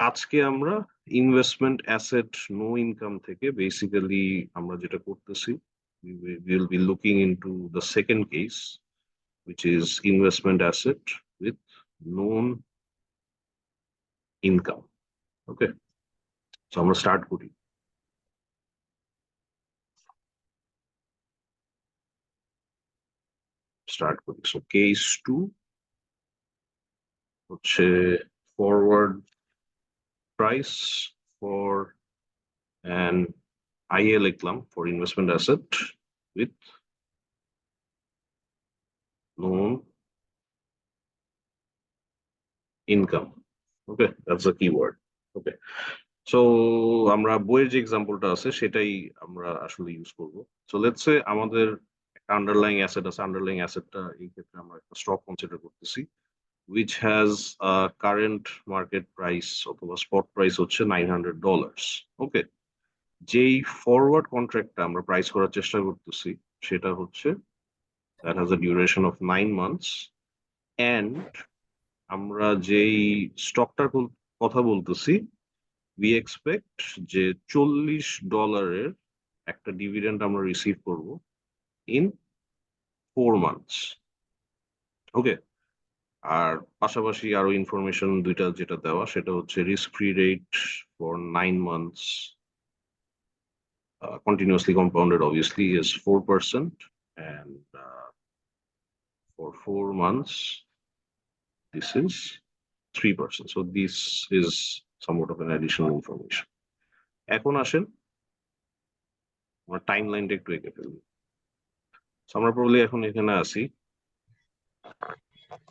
আজকে আমরা investment asset no income থেকে বেসিক্যালি আমরা যেটা করতেছি, we will be looking into the second case, which is investment asset with known income. Okay, so আমরা start করি। So case 2 হচ্ছে forward price for an IA লিখলাম for investment asset with known income. Okay, that's the keyword. Okay, so আমরা বইয়ের যে এক্সাম্পলটা আছে সেটাই আমরা আসলে ইউজ করব। সো লেটস সে আমাদের একটা আন্ডারলাইং অ্যাসেট আছে, আন্ডারলাইং অ্যাসেটটা এই ক্ষেত্রে আমরা একটা স্টক কনসিডার করতেছি which has a current market price অথবা স্পট প্রাইস হচ্ছে $900. ওকে, যেই ফরওয়ার্ড কন্ট্রাক্টটা আমরা প্রাইস করার চেষ্টা করতেছি সেটা হচ্ছে that has a duration of 9 months and আমরা যেই স্টকটার কথা বলতেছি we expect যে $40 একটা ডিভিডেন্ড আমরা রিসিভ করব in 4 months. ওকে, আর পাশাপাশি আরো ইনফরমেশন দুইটা যেটা দেওয়া সেটা হচ্ছে risk free rate for 9 months continuously compounded obviously is 4% and for 4 months this is 3%. So this is somewhat of an additional information. এখন আসেন আমরা টাইম লাইনটা একটু এঁকে ফেলবো। আমরা প্রবলি এখন এখানে আসি,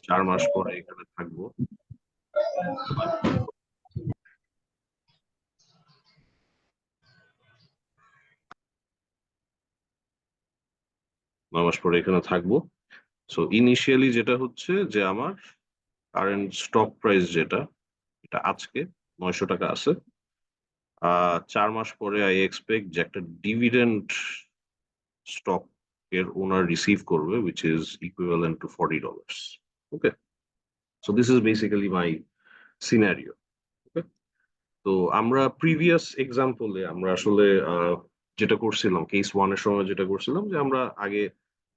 4 মাস পরে এখানে থাকবো, 9 মাস পরে এখানে থাকবো। সো ইনিশিয়ালি যেটা হচ্ছে যে আমার কারেন্ট স্টক প্রাইস যেটা এটা আজকে 900 টাকা আছে। 4 মাস পরে আই এক্সপেক্ট যে একটা ডিভিডেন্ড স্টক এর ওনার রিসিভ করবে which is equivalent to $40. Okay, so this is basically my scenario. Okay, তো আমরা প্রিভিয়াস এক্সাম্পলে আমরা আসলে যেটা করছিলাম কেস 1 এর সময় যেটা করছিলাম যে আমরা আগে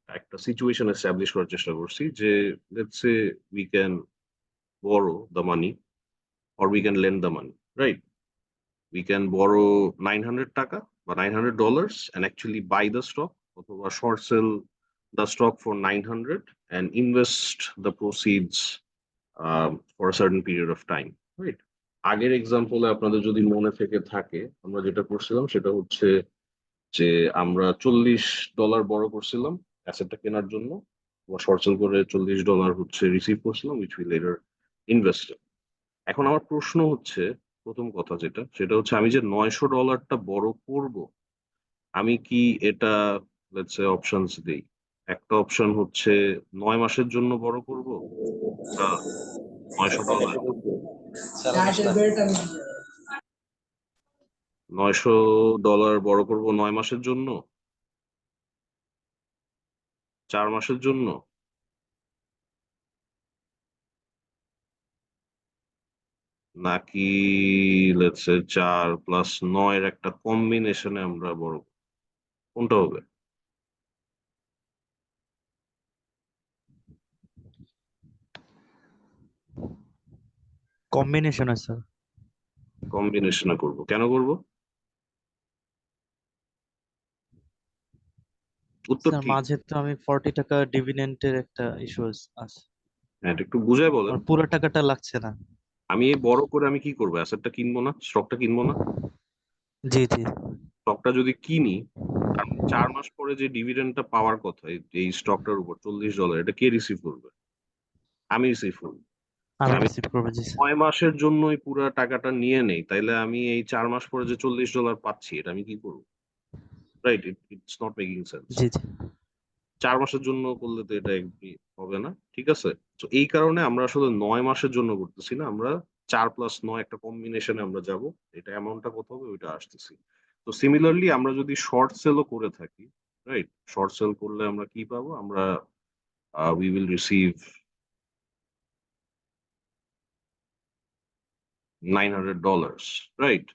একটা সিচুয়েশন এস্টাবলিশ করার চেষ্টা করছি যে let's say we can borrow the money or we can lend the money, right? We can borrow 900 টাকা বা $900 and actually buy the stock অথবা short sell the stock for 900 and invest the proceeds for a certain period of time, right? আগের এক্সাম্পলে আপনাদের যদি মনে থেকে থাকে আমরা যেটা করছিলাম সেটা হচ্ছে যে আমরা $40 বড় করছিলাম অ্যাসেটটা কেনার জন্য, শর্ট সেল করে $40 হচ্ছে রিসিভ করছিলাম which we later invested. এখন আমার প্রশ্ন হচ্ছে প্রথম কথা যেটা সেটা হচ্ছে আমি যে $900 বড় করব আমি কি এটা লেটস সে অপশনস দেই। একটা অপশন হচ্ছে 9 মাসের জন্য বড় করব, $900 $900 বড় করব 9 মাসের জন্য, 4 মাসের জন্য, নাকি লেটস সে 4 প্লাস 9 এর একটা কম্বিনেশনে আমরা বড়, কোনটা হবে? কম্বিনেশনে স্যার। কম্বিনেশনে করব। কেন করব? উত্তর স্যার কি? মাঝে তো আমি 40 টাকা ডিভিডেন্টের একটা ইস্যু আছে, হ্যাঁ, এটা একটু বুঝায় বলেন। আমার পুরো টাকাটা লাগছে না। আমি এই বড় করে আমি কি করবো? অ্যাসেটটা কিনবো না, স্টকটা কিনবো না। জি জি। স্টকটা যদি কিনি তার 4 মাস পরে যে ডিভিডেন্ডটা পাওয়ার কথা এই স্টকটার উপর $40 এটা কে রিসিভ করবে? আমি রিসিভ করবো। আমি আমি রিসিভ করবো। জি স্যার। 9 মাসের জন্যই পুরো টাকাটা নিয়ে নেই তাইলে আমি এই 4 মাস পরে যে $40 পাচ্ছি এটা আমি কি করবো? Right, it's not making sense. জি জি। 4 মাসের জন্য করলে তো এটা হবে না, ঠিক আছে? তো এই কারণে আমরা আসলে 9 মাসের জন্য করতেছি না, আমরা 4 প্লাস 9 একটা কম্বিনেশনে আমরা যাব, এটা অ্যামাউন্টটা কত হবে ওইটা আসতেছি। তো সিমিলারলি আমরা যদি শর্ট সেলও করে থাকি, রাইট? শর্ট সেল করলে আমরা কি পাবো? আমরা we will receive $900, right?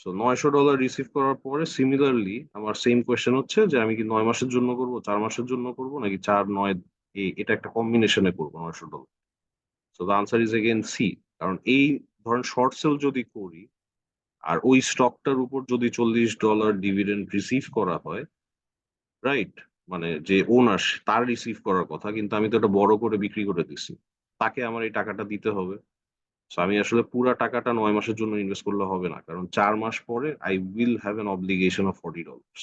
So $900 receive করার পরে সিমিলারলি আমার সেম কোয়েশ্চেন হচ্ছে যে আমি কি 9 মাসের জন্য করব, 4 মাসের জন্য করব, নাকি 4 9 এটা একটা কম্বিনেশনে করবো $900? So the answer is again C. কারণ এই ধরেন শর্ট সেল যদি করি আর ওই স্টকটার উপর যদি $40 ডিভিডেন্ড রিসিভ করা হয়, রাইট, মানে যে ওনার তার রিসিভ করার কথা, কিন্তু আমি তো এটা বড় করে বিক্রি করে দিছি, তাকে আমার এই টাকাটা দিতে হবে। সো আমি আসলে পুরা টাকাটা 9 মাসের জন্য ইনভেস্ট করলে হবে না, কারণ 4 মাস পরে I will have an obligation of $40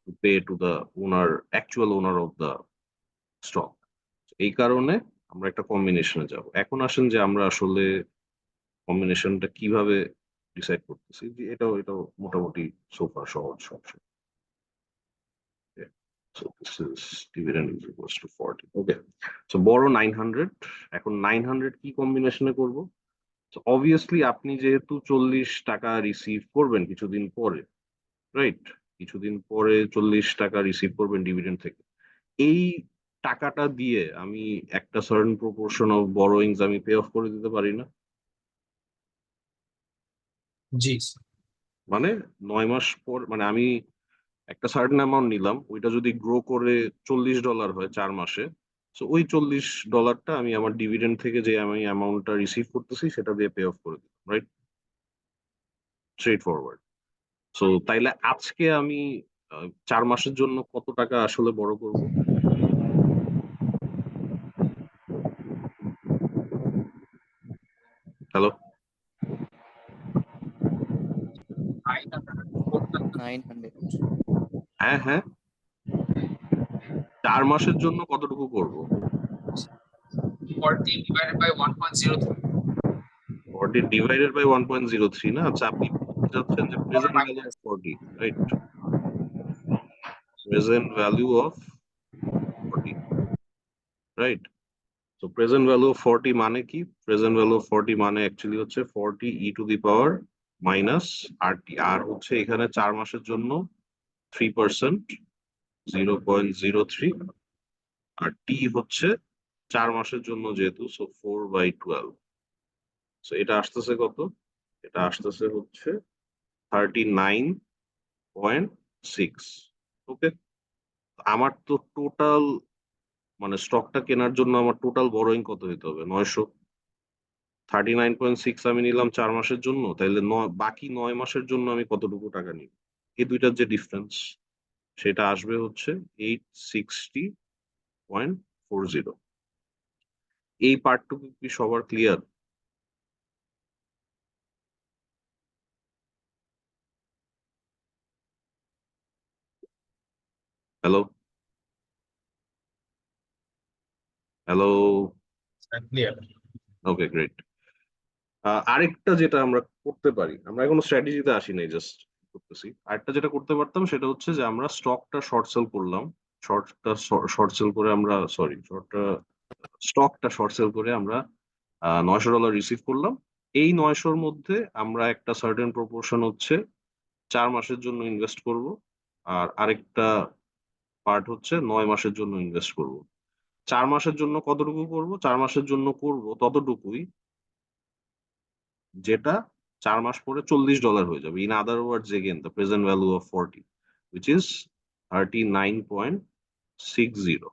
to pay to the owner, actual owner of the stock. এই কারণে আমরা একটা কম্বিনেশনে যাব। এখন আসেন যে আমরা আসলে কম্বিনেশনটা কিভাবে ডিসাইড করতেছি, যে এটাও মোটামুটি সোফা সহজ সবচেয়ে। So this is dividend is equals to 40. Okay. So বড় 900, এখন 900 কি কম্বিনেশনে করব? So obviously আপনি যেহেতু $40 রিসিভ করবেন কিছুদিন পরে, রাইট? কিছুদিন পরে $40 রিসিভ করবেন ডিভিডেন্ড থেকে। এই টাকাটা দিয়ে আমি একটা সার্টেন প্রপোর্শন অফ বরোইংস আমি পে অফ করে দিতে পারি না? জি মানে 9 মাস পর, মানে আমি একটা সার্টেন অ্যামাউন্ট নিলাম, ওইটা যদি গ্রো করে $40 হয় 4 মাসে, সো ওই $40টা আমি আমার ডিভিডেন্ড থেকে যে আমি অ্যামাউন্টটা রিসিভ করতেছি সেটা দিয়ে পে অফ করে দিলাম, রাইট? Straight forward. সো তাইলে আজকে আমি 4 মাসের জন্য কত টাকা আসলে বড় করব? হ্যালো? 900 হ্যাঁ, হ্যাঁ। 4 মাসের জন্য কতটুকু করব? 40 divided by 1.03 40 ডিভাইডেড বাই 1.03 না? আচ্ছা, আপনি বলতে চাচ্ছেন যে present value of 40, right? Present value of 40, right? তো প্রেজেন্ট ভ্যালু অফ 40 মানে কি? প্রেজেন্ট ভ্যালু অফ 40 মানে অ্যাকচুয়ালি হচ্ছে 40 e to the power minus RT. আর হচ্ছে এখানে 4 মাসের জন্য 3%, 0.03। আর টি হচ্ছে 4 মাসের জন্য যেহেতু, সো 4/12। সো এটা আসতেছে কত? এটা আসতেছে হচ্ছে 39.6। ওকে, আমার তো টোটাল, মানে স্টকটা কেনার জন্য আমার টোটাল বড়োইং কত হইতে হবে? 900। 39.6 আমি নিলাম 4 মাসের জন্য, তাইলে বাকি 9 মাসের জন্য আমি কতটুকু টাকা নিব? এই দুইটার যে ডিফারেন্স, সেটা আসবে হচ্ছে 860.40। এই পার্টটুকু কি সবার ক্লিয়ার? হ্যালো? হ্যালো? ক্লিয়ার। ওকে, গ্রেট। আরেকটা যেটা আমরা করতে পারি, আমরা এখনো স্ট্র্যাটেজিতে আসি নাই, জাস্ট করতেছি। আরেকটা যেটা করতে পারতাম সেটা হচ্ছে যে আমরা স্টকটা শর্ট সেল করলাম। শর্ট সেল করে আমরা, সরি, স্টকটা শর্ট সেল করে আমরা $900 রিসিভ করলাম। এই 900-র মধ্যে আমরা একটা সার্টেন প্রপোর্শন হচ্ছে 4 মাসের জন্য ইনভেস্ট করব। আর আরেকটা পার্ট হচ্ছে 9 মাসের জন্য ইনভেস্ট করব। 4 মাসের জন্য কতটুকু করব? 4 মাসের জন্য করব ততটুকুই যেটা 4 মাস পরে $40 হয়ে যাবে। In other words, again the present value of 40, which is 39.60।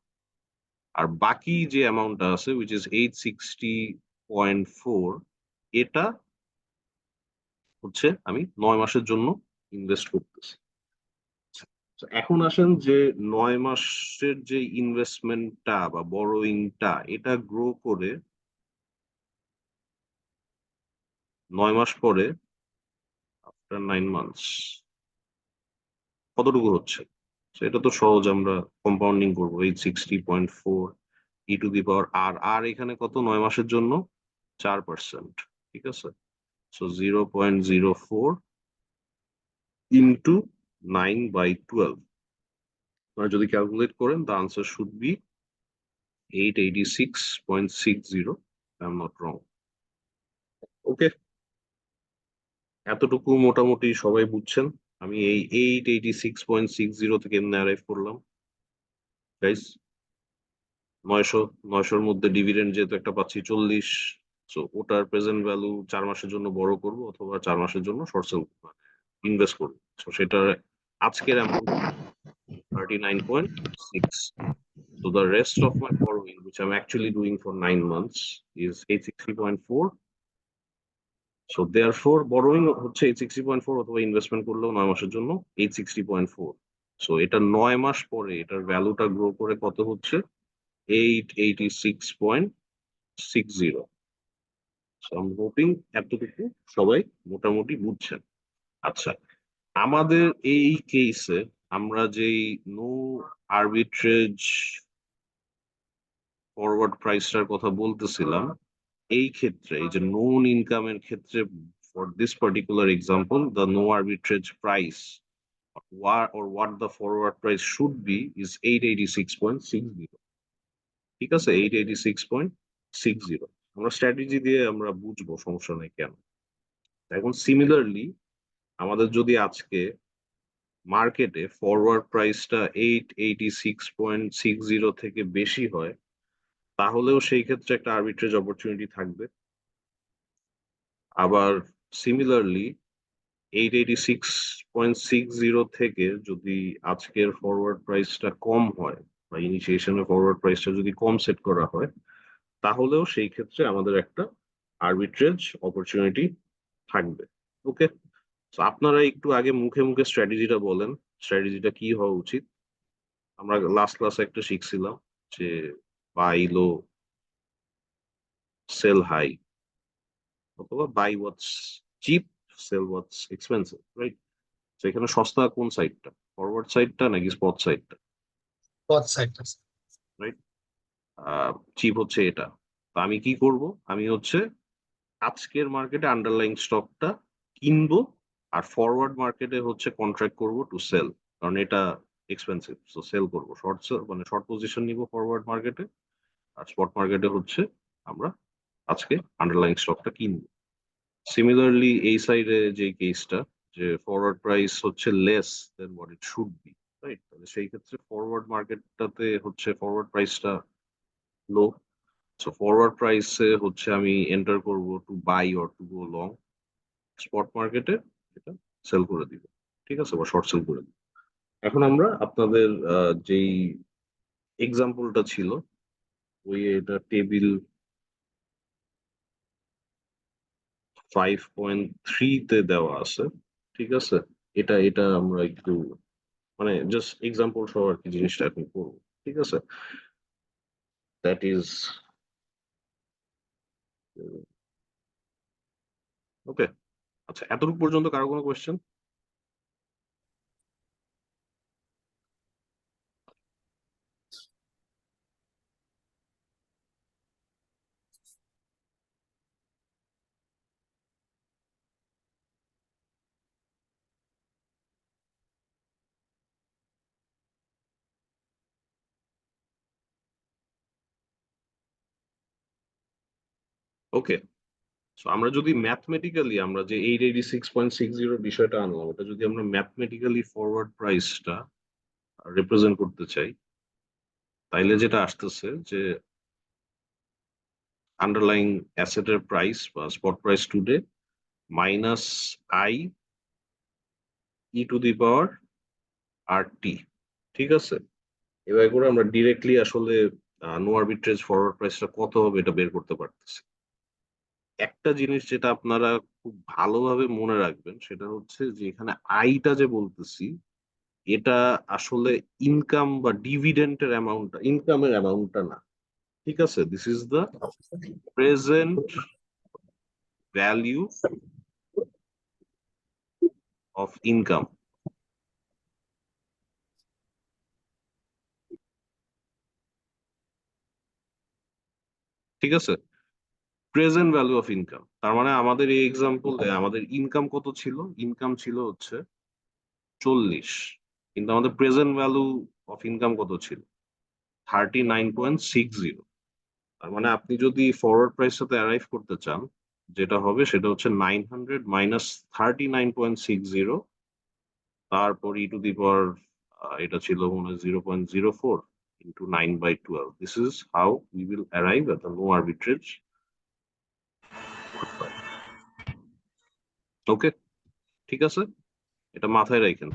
আর বাকি যে অ্যামাউন্টটা আছে, which is 860.4, এটা হচ্ছে আমি 9 মাসের জন্য ইনভেস্ট করতেছি। তো এখন আসেন যে 9 মাসের যে ইনভেস্টমেন্টটা বা বড়োইংটা, এটা গ্রো করে 9 মাস পরে, আফটার 9 মান্থস, কতটুকু হচ্ছে? সেটা তো সহজ, আমরা কম্পাউন্ডিং করবো। 860.4 ই টু দি পাওয়ার আর, আর এখানে কত 9 মাসের জন্য? 4%, ঠিক আছে? So 0.04 into 9/12। আপনারা যদি ক্যালকুলেট করেন, the answer should be 886.60, I am not wrong. Okay, এতটুকু মোটামুটি সবাই বুঝছেন। আমি এই 886.60 থেকে এমনি অ্যারাইভ করলাম গাইস। 900-900-র মধ্যে ডিভিডেন্ড যেহেতু একটা পাচ্ছি 40, সো ওটার প্রেজেন্ট ভ্যালু 4 মাসের জন্য বড় করব অথবা 4 মাসের জন্য শর্ট সেল ইনভেস্ট করব। সো সেটার আজকের amount 39.6. So the rest of my borrowing, which I'm actually doing for 9 months, is 860.4. So therefore borrowing হচ্ছে 860.4 অথবা ইনভেস্টমেন্ট করলেও 9 মাসের জন্য 860.4. সো এটা 9 মাস পরে এটার ভ্যালুটা গ্রো করে কত হচ্ছে 886.60. সো আই এম হোপিং এতটুকু সবাই মোটামুটি বুঝছেন। আচ্ছা, আমাদের এই কেসে আমরা যেই নো আরবিট্রেজ ফরওয়ার্ড প্রাইসটার কথা বলতেছিলাম, এই ক্ষেত্রে এই যে নন ইনকামের ক্ষেত্রে for this particular example the no arbitrage price what the forward price should be is 886.60. ঠিক আছে, 886.60 আমরা স্ট্র্যাটেজি দিয়ে আমরা বুঝবো, সমস্যা নেই কেন। এখন সিমিলারলি আমাদের যদি আজকে মার্কেটে ফরওয়ার্ড প্রাইসটা 886.60 থেকে বেশি হয়, তাহলেও সেই ক্ষেত্রে একটা আরবিট্রেজ অপরচুনিটি থাকবে। আবার সিমিলারলি 886.60 থেকে যদি আজকের ফরওয়ার্ড প্রাইসটা কম হয় বা ইনিশিয়েশনের ফরওয়ার্ড প্রাইসটা যদি কম সেট করা হয়, তাহলেও সেই ক্ষেত্রে আমাদের একটা আরবিট্রেজ অপরচুনিটি থাকবে। ওকে, তো আপনারা একটু আগে মুখে মুখে স্ট্র্যাটেজিটা বলেন, স্ট্র্যাটেজিটা কি হওয়া উচিত। আমরা লাস্ট ক্লাসে একটা শিখছিলাম যে বাই লো সেল হাই, অথবা buy what's cheap sell what's expensive, right? তো এখানে সস্তা কোন সাইডটা, ফরওয়ার্ড সাইডটা নাকি স্পট সাইডটা, Both sides. রাইট? চিপ হচ্ছে এটা। তো আমি কি করব, আমি হচ্ছে আজকের মার্কেটে আন্ডারলাইং স্টকটা কিনবো, আর ফরওয়ার্ড মার্কেটে হচ্ছে কন্ট্রাক্ট করব টু সেল, কারণ এটা এক্সপেন্সিভ। সো সেল করবো, শর্ট সেল মানে শর্ট পজিশন নিব ফরওয়ার্ড মার্কেটে, আর স্পট মার্কেটে হচ্ছে আমরা আজকে আন্ডারলাইং স্টকটা কিনবো। সিমিলারলি এই সাইডে যে কেসটা, যে ফরওয়ার্ড প্রাইস হচ্ছে less than what it should be, right? তাহলে সেই ক্ষেত্রে ফরওয়ার্ড মার্কেটটাতে হচ্ছে ফরওয়ার্ড প্রাইসটা লো। সো ফরওয়ার্ড প্রাইসে হচ্ছে আমি এন্টার করব to buy or to go long, spot মার্কেটে এটা সেল করে দিব, ঠিক আছে, বা শর্ট সেল করে দিব। এখন আমরা আপনাদের যেই এক্সাম্পলটা ছিল ওই এটা টেবিল 5.3 তে দেওয়া আছে, ঠিক আছে। এটা এটা আমরা একটু মানে জাস্ট এক্সাম্পল সহ আর কি জিনিসটা এখন করবো, ঠিক আছে। That is okay. আচ্ছা, এতটুকু পর্যন্ত কারো কোনো কোয়েশ্চেন? ওকে, সো আমরা যদি ম্যাথমেটিক্যালি আমরা যে 886.60 বিষয়টা আনলাম, ওটা যদি আমরা ম্যাথমেটিক্যালি ফরওয়ার্ড প্রাইসটা রিপ্রেজেন্ট করতে চাই, তাইলে যেটা আসতেছে যে আন্ডারলাইং অ্যাসেটের প্রাইস বা spot price today minus I e to the power R t, ঠিক আছে। এবার করে আমরা ডিরেক্টলি আসলে নো আরবিট্রেজ ফরওয়ার্ড প্রাইসটা কত হবে এটা বের করতে পারতেছি। একটা জিনিস যেটা আপনারা খুব ভালোভাবে মনে রাখবেন সেটা হচ্ছে যে এখানে আইটা যে বলতেছি, এটা আসলে ইনকাম বা ডিভিডেন্টের অ্যামাউন্টটা, ইনকামের অ্যামাউন্টটা না, ঠিক আছে। This is the present value of income, ঠিক আছে। প্রেজেন্ট ভ্যালু অফ ইনকাম, তার মানে আমাদের এই এক্সাম্পলে আমাদের ইনকাম কত ছিল, ইনকাম ছিল হচ্ছে 40, কিন্তু আমাদের প্রেজেন্ট ভ্যালু অফ ইনকাম কত ছিল 39.60। তার মানে আপনি যদি ফরওয়ার্ড প্রাইস সাথে অ্যারাইভ করতে চান, যেটা হবে সেটা হচ্ছে 900 মাইনাস 39.60, তারপর ই টু দি পাওয়ার এটা ছিল মনে হয় 0.04 into 9/12. This is how we will arrive at the no arbitrage ওকে, ঠিক আছে, এটা মাথায় রাখেন।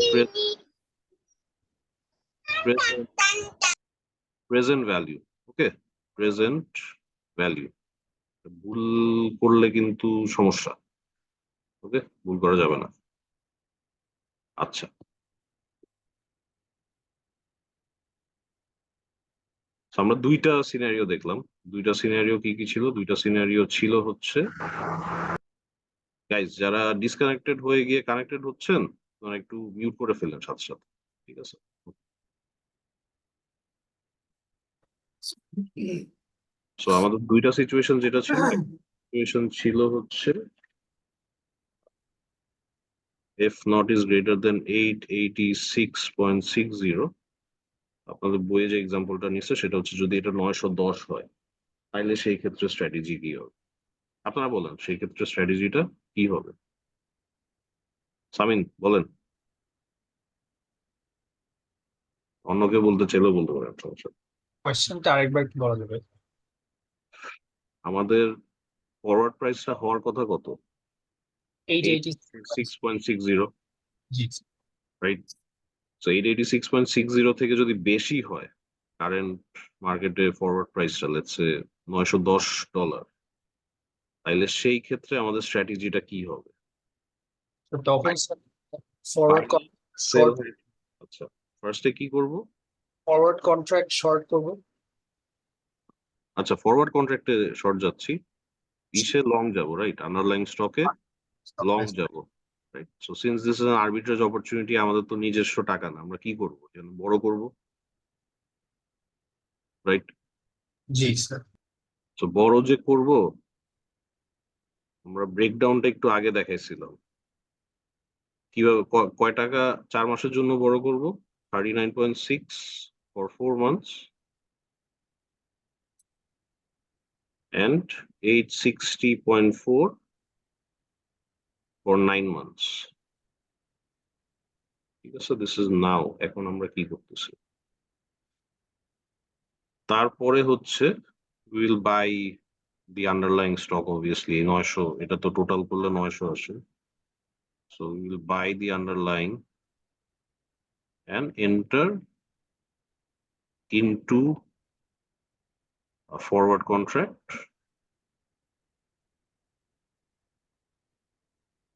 প্রেজেন্ট ভ্যালু, ওকে, প্রেজেন্ট ভ্যালু। ভুল করলে কিন্তু সমস্যা, ওকে, ভুল করা যাবে না। আচ্ছা, So, আমরা দুইটা সিনারিও দেখলাম। দুইটা সিনারিও কি কি ছিল? দুইটা সিনারিও ছিল হচ্ছে, গাইজ যারা ডিসকানেক্টেড হয়ে গিয়ে কানেক্টেড হচ্ছেন তারা একটু মিউট করে ফেলেন সাথে সাথে, ঠিক আছে? সো আমাদের দুইটা সিচুয়েশন যেটা ছিল, সিচুয়েশন ছিল হচ্ছে F not is greater than 886.60। আপনাদের বইয়ে যে এক্সাম্পলটা নিচ্ছে সেটা হচ্ছে যদি এটা 910 হয় তাহলে সেই ক্ষেত্রে স্ট্র্যাটেজি কি হবে? আপনারা বলেন সেই ক্ষেত্রে স্ট্র্যাটেজিটা কি হবে? সামিন বলেন, অন্য কেউ বলতে চাইলেও বলতে পারেন, সমস্যা নেই। কোয়েশ্চেনটা আরেকবার একটু বলা যাবে? আমাদের ফরওয়ার্ড প্রাইসটা হওয়ার কথা কত? 886 6.60, জি রাইট? সো 886.60 থেকে যদি বেশি হয় কারেন্ট মার্কেটে ফরওয়ার্ড প্রাইসটা লেটস সে $910, তাইলে সেই ক্ষেত্রে আমাদের স্ট্র্যাটেজিটা কি হবে? তো তখন ফরওয়ার্ড সেল শর্ট হয়ে, আচ্ছা, ফার্স্টে কি করব? ফরওয়ার্ড কন্ট্রাক্ট শর্ট করব। আচ্ছা, ফরওয়ার্ড কন্ট্রাক্টে শর্ট যাচ্ছি, ইসে লং যাব, রাইট? আন্ডারলাইং স্টকে লং যাব, right? So since this is an arbitrage opportunity, আমাদের তো নিজস্ব টাকা না, আমরা কি করব? যেন বড় করব, রাইট? জি স্যার। সো বড় যে করব, আমরা ব্রেকডাউনটা একটু আগে দেখাইছিলাম। কিভাবে কয় টাকা 4 মাসের জন্য বড় করব? 39.6 for 4 months and 860.4 for 9 months। ঠিক আছে, দিস ইজ নাও। এখন আমরা কি করতেছি? তারপরে হচ্ছে will buy the underlying stock, obviously 900, এটা তো টোটাল করলে 900 আসে। So will buy the underlying and enter into a forward contract।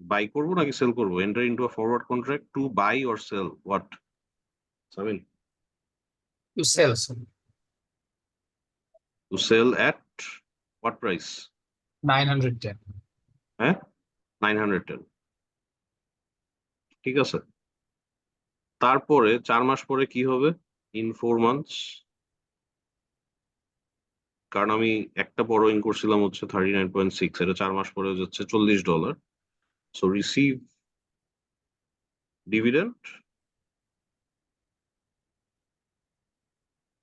Buy করবো নাকি সেল করবো? Enter into a forward contract to buy or sell what? Samin, to sell sir. To sell at what price? 910। হ্যাঁ, 910, ঠিক আছে। তারপরে 4 মাস পরে কি হবে? ইন 4 মান্থস, কারণ আমি একটা বড়ইং করছিলাম হচ্ছে 39.6, এটা 4 মাস পরে যাচ্ছে $40। So receive dividend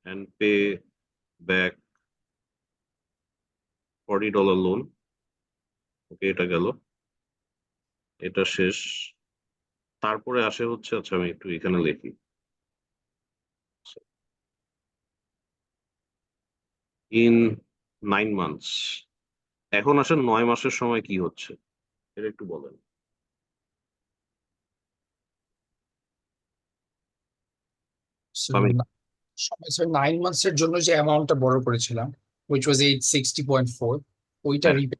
and pay back $40 loan. Okay, এটা গেল, এটা শেষ। তারপরে আসে হচ্ছে, আচ্ছা আমি একটু এখানে লিখি, ইন 9 মান্থস। এখন আসেন 9 মাসের সময় কি হচ্ছে এটা একটু বলেন। সামিন, সময় স্যার 9 মান্থস এর জন্য যে অ্যামাউন্টটা বড় করেছিলাম which was 860.4, ওইটা হ্যাঁ, রিপে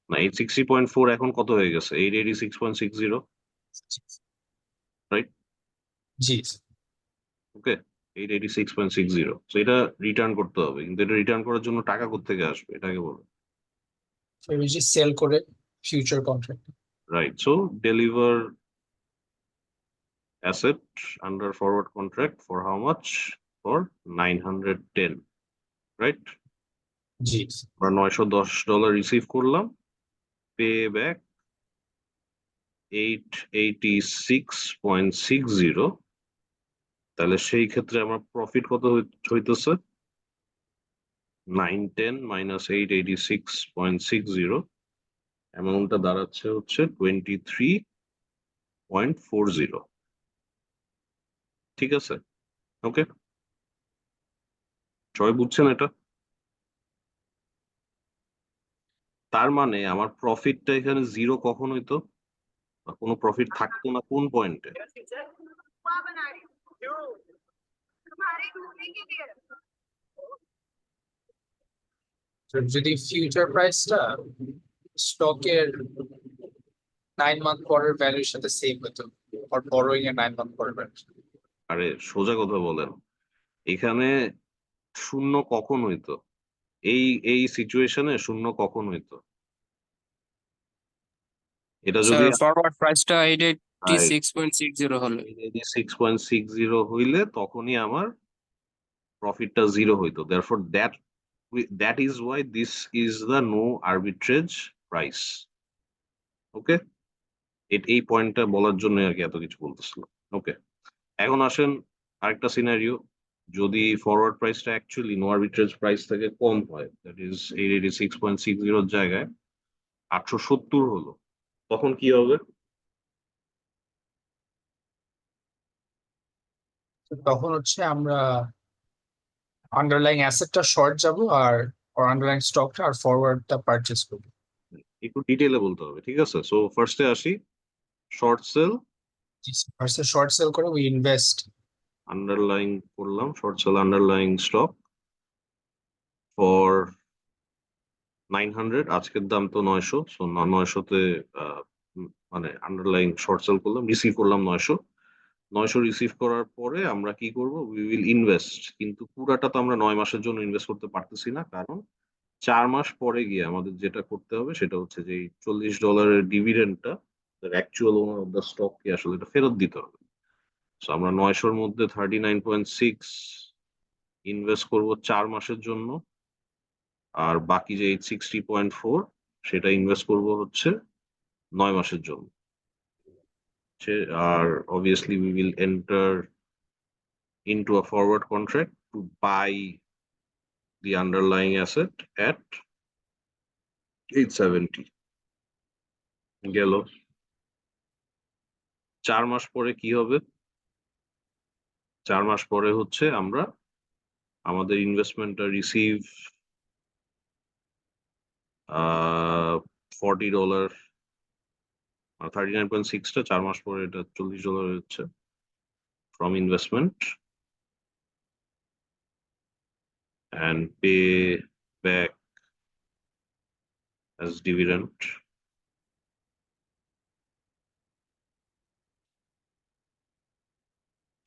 না 860.4 এখন কত হয়ে গেছে? 886.60, রাইট? জি ওকে, 886.60। সো এটা রিটার্ন করতে হবে, কিন্তু এটা রিটার্ন করার জন্য টাকা কোত্থেকে আসবে এটাকে বলুন। স্যার। ওই যে সেল করে future contract. Right, so deliver asset under forward contract for how much? For 910, right? জি আমরা $910 রিসিভ করলাম, পে ব্যাক 886.60। তাহলে সেই ক্ষেত্রে আমার প্রফিট কত হইতেছে? 910 minus 886.60, অ্যামাউন্টটা দাঁড়াচ্ছে হচ্ছে 23.40। ঠিক আছে, ওকে, সবাই বুঝছেন এটা? তার মানে আমার প্রফিটটা এখানে জিরো কখন হইতো? বা কোনো প্রফিট থাকতো না কোন পয়েন্টে? যদি ফিউচার প্রাইসটা স্টকের 9 মান্থ পরের ভ্যালুর সাথে সেম হতো, আর বড়োইং এর 9 মান্থ পরের ভ্যালু। আরে সোজা কথা বলেন, এখানে শূন্য কখন হইতো? এই সিচুয়েশনে শূন্য কখন হইতো? এটা যদি স্যার ফরওয়ার্ড প্রাইসটা 886.60 হলো। 6.60 হইলে তখনই আমার প্রফিটটা জিরো হইতো। therefore that is why this is the no arbitrage price. ওকে, এই পয়েন্টটা বলার জন্য আর কি এত কিছু বলতেছিলাম। ওকে, এখন আসেন আরেকটা সিনারিও, যদি ফরওয়ার্ড প্রাইসটা অ্যাকচুয়ালি নো আরবিট্রেজ প্রাইস থেকে কম হয়, দ্যাট ইজ 886.60 এর জায়গায় 870 হলো, তখন কি হবে? তখন হচ্ছে আমরা আন্ডারলাইং অ্যাসেটটা শর্ট যাব, আর আন্ডারলাইং স্টকটা আর ফরওয়ার্ডটা পারচেজ করবো। একটু ডিটেইলে বলতে হবে, ঠিক আছে? সো ফার্স্টে আসি, শর্ট সেল, ফার্স্টে শর্ট সেল করে উই ইনভেস্ট। আন্ডারলাইং করলাম, short sell underlying stock for 900, আজকের দাম তো 900, সো 900-তে মানে আন্ডারলাইং শর্ট সেল করলাম, রিসিভ করলাম 900 রিসিভ করার পরে আমরা কি করব? We will invest. কিন্তু পুরাটা তো আমরা 9 মাসের জন্য ইনভেস্ট করতে পারতেছি না, কারণ 4 মাস পরে গিয়ে আমাদের যেটা করতে হবে সেটা হচ্ছে যে এই $40 ডিভিডেন্ডটা অ্যাকচুয়াল ওনার অফ দ্য স্টককে আসলে এটা ফেরত দিতে হবে। সো আমরা 900-র মধ্যে 39.6 ইনভেস্ট করব 4 মাসের জন্য, আর বাকি যে 860.4 সেটা ইনভেস্ট করব হচ্ছে 9 মাসের জন্য। আর obviously we will enter into a forward contract to buy the underlying asset at 870 গেল। 4 মাস পরে কি হবে? 4 মাস পরে হচ্ছে আমরা আমাদের ইনভেস্টমেন্টটা রিসিভ $40, 39.6টা 4 মাস পরে এটা $40 হচ্ছে from investment and pay back as dividend.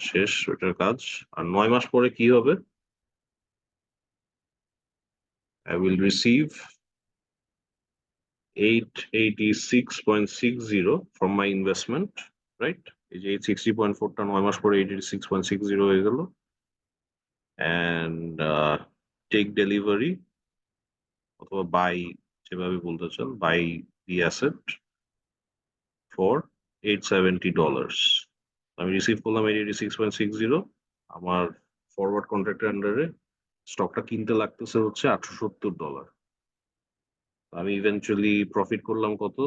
শেষ ওটার কাজ। আর 9 মাস পরে কি হবে? I will receive 886.60 from my investment, right? এই যে 860.4টা 9 মাস পরে 886.60 হয়ে গেল, and take delivery অথবা বাই, যেভাবে বলতে চান, বাই the asset for $870. আমি রিসিভ করলাম 886.60, আমার ফরওয়ার্ড কন্ট্রাক্টের আন্ডারে স্টকটা কিনতে লাগতেছে হচ্ছে $870। আমি ইভেনচুয়ালি প্রফিট করলাম কত?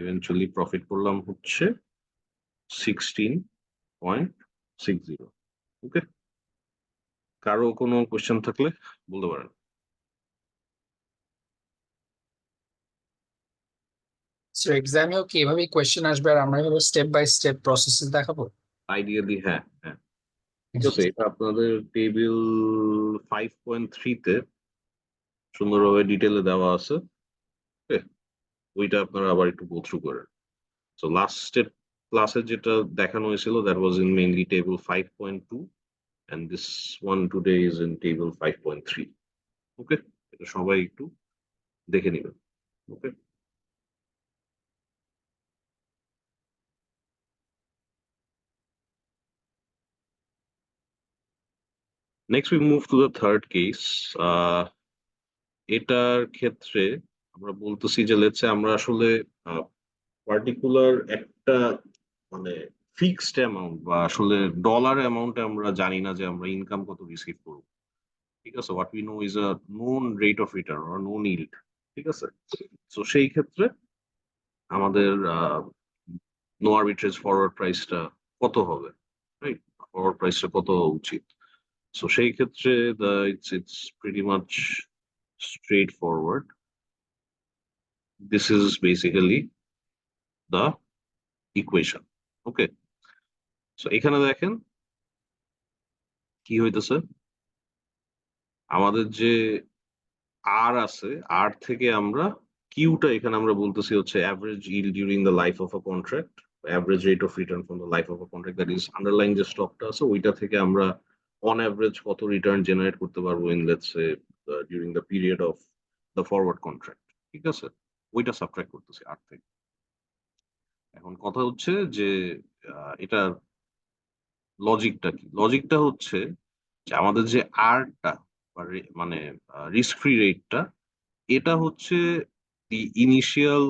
ইভেনচুয়ালি প্রফিট করলাম হচ্ছে 16.60। ওকে, কারো কোনো কোয়েশ্চেন থাকলে বলতে পারেন। স্যার এক্সামেও কি এভাবেই কোয়েশ্চেন আসবে আর আমরা এভাবে স্টেপ বাই স্টেপ প্রসেস দেখাবো? আইডিয়ালি হ্যাঁ, হ্যাঁ, ঠিক আছে। এটা আপনাদের টেবিল 5.3-তে সুন্দরভাবে ডিটেলে দেওয়া আছে। ওকে, ওইটা আপনারা আবার একটু গো থ্রু করেন। সো লাস্টের ক্লাসে যেটা দেখানো হয়েছিল that was in mainly table 5.2 and this one today is in table 5.3. Okay, এটা সবাই একটু দেখে নেবেন। Okay, next we move to the third case. এটার ক্ষেত্রে আমরা বলতেছি যে লেটস সে আমরা আসলে পার্টিকুলার একটা মানে ফিক্সড অ্যামাউন্ট বা আসলে ডলার অ্যামাউন্টে আমরা জানি না যে আমরা ইনকাম কত রিসিভ করব, ঠিক আছে? What we know is a known rate of return or known yield, ঠিক আছে? তো সেই ক্ষেত্রে আমাদের নো আরবিট্রেজ ফরওয়ার্ড প্রাইসটা কত হবে, রাইট? ফরওয়ার্ড প্রাইসটা কত হওয়া উচিত? সো সেই ক্ষেত্রে it's pretty much straightforward. This is basically the equation. Okay, so এখানে দেখেন কি হইতেছে, আমাদের যে আর আছে, আর থেকে আমরা কিউটা এখানে আমরা বলতেছি হচ্ছে average yield during the life of a contract, average rate of return from the life of a contract, that is underlying যে স্টকটা আছে ওইটা থেকে আমরা অন অ্যাভারেজ কত রিটার্ন জেনারেট করতে পারবো in let's say during the period of the forward contract, ঠিক আছে, ওইটা সাবট্রাক্ট করতেছি আর থেকে। এখন কথা হচ্ছে যে এটার লজিকটা কি, লজিকটা হচ্ছে যে আমাদের যে আরটা মানে রিস্ক ফ্রি রেটটা, এটা হচ্ছে দি ইনিশিয়াল,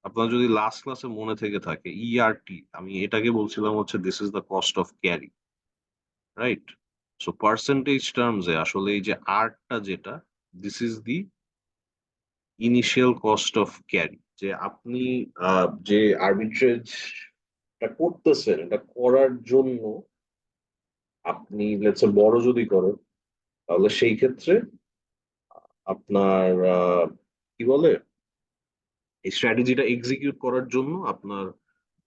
আপনার যদি লাস্ট ক্লাসে মনে থেকে থাকে ইআরটি, আমি এটাকে বলছিলাম হচ্ছে this is the cost of carry, right? So percentage টার্মসে আসলে এই যে আরটা যেটা, this is the initial cost of carry, যে আপনি যে আরবিট্রেজটা করতেছেন, এটা করার জন্য আপনি লেটস সে বড় যদি করেন, তাহলে সেই ক্ষেত্রে আপনার কি বলে, এই স্ট্র্যাটেজিটা এক্সিকিউট করার জন্য আপনার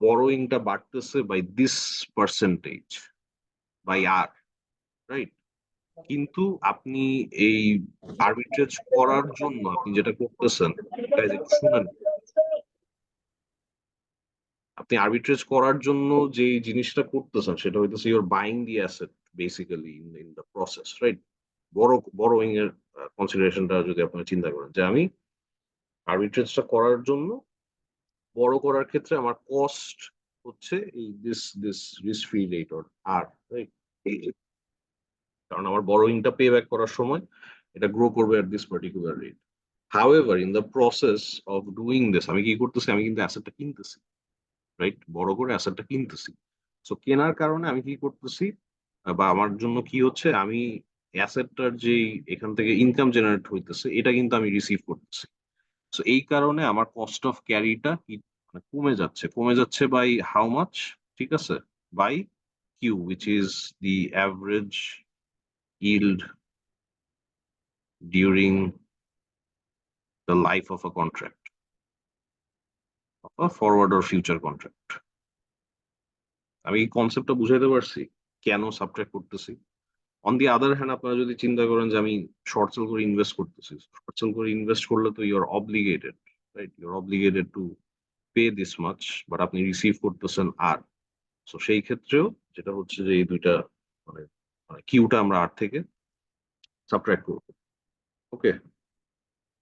বড়োইংটা বাড়তেছে by this percentage by R, right? কিন্তু আপনি এই আরবিট্রেজ করার জন্য আপনি যেটা করতেছেন, guys, একটু শুনেন, আপনি আরবিট্রেজ করার জন্য যে জিনিসটা করতেছেন সেটা হইতেছে your buying the asset basically in the process, right? Borrowing এর কনসিডারেশনটা যদি আপনারা চিন্তা করেন যে আমি আরবিট্রেজটা করার জন্য, বড় করার ক্ষেত্রে আমার কস্ট হচ্ছে এই this risk free rate or R, right? কারণ আমার বড়োইংটা পে ব্যাক করার সময় এটা গ্রো করবে at this particular rate. However in the process of doing this আমি কি করতেছি, আমি কিন্তু অ্যাসেটটা কিনতেছি, রাইট? বড় করে অ্যাসেটটা কিনতেছি। সো কেনার কারণে আমি কি করতেছি, বা আমার জন্য কি হচ্ছে, আমি অ্যাসেটটার যেই এখান থেকে ইনকাম জেনারেট হইতেছে এটা কিন্তু আমি রিসিভ করতেছি। সো এই কারণে আমার কস্ট অফ ক্যারিটা কমে যাচ্ছে বাই হাউ মাচ, ঠিক আছে, by Q which is the average yield during the life of a contract, of a forward or future contract. আমি এই কনসেপ্টটা বুঝাইতে পারছি কেন সাবট্রাক্ট করতেছি। অন দি আদার হ্যান্ড আপনারা যদি চিন্তা করেন যে আমি শর্ট সেল করে ইনভেস্ট করতেছি, শর্ট সেল করে ইনভেস্ট করলে তো you're obligated, right? You're obligated to pay this much, but আপনি রিসিভ করতেছেন আর। সো সেই ক্ষেত্রেও যেটা হচ্ছে যে এই দুইটা মানে কিউটা আমরা আর থেকে সাবট্রাক্ট করবো। ওকে,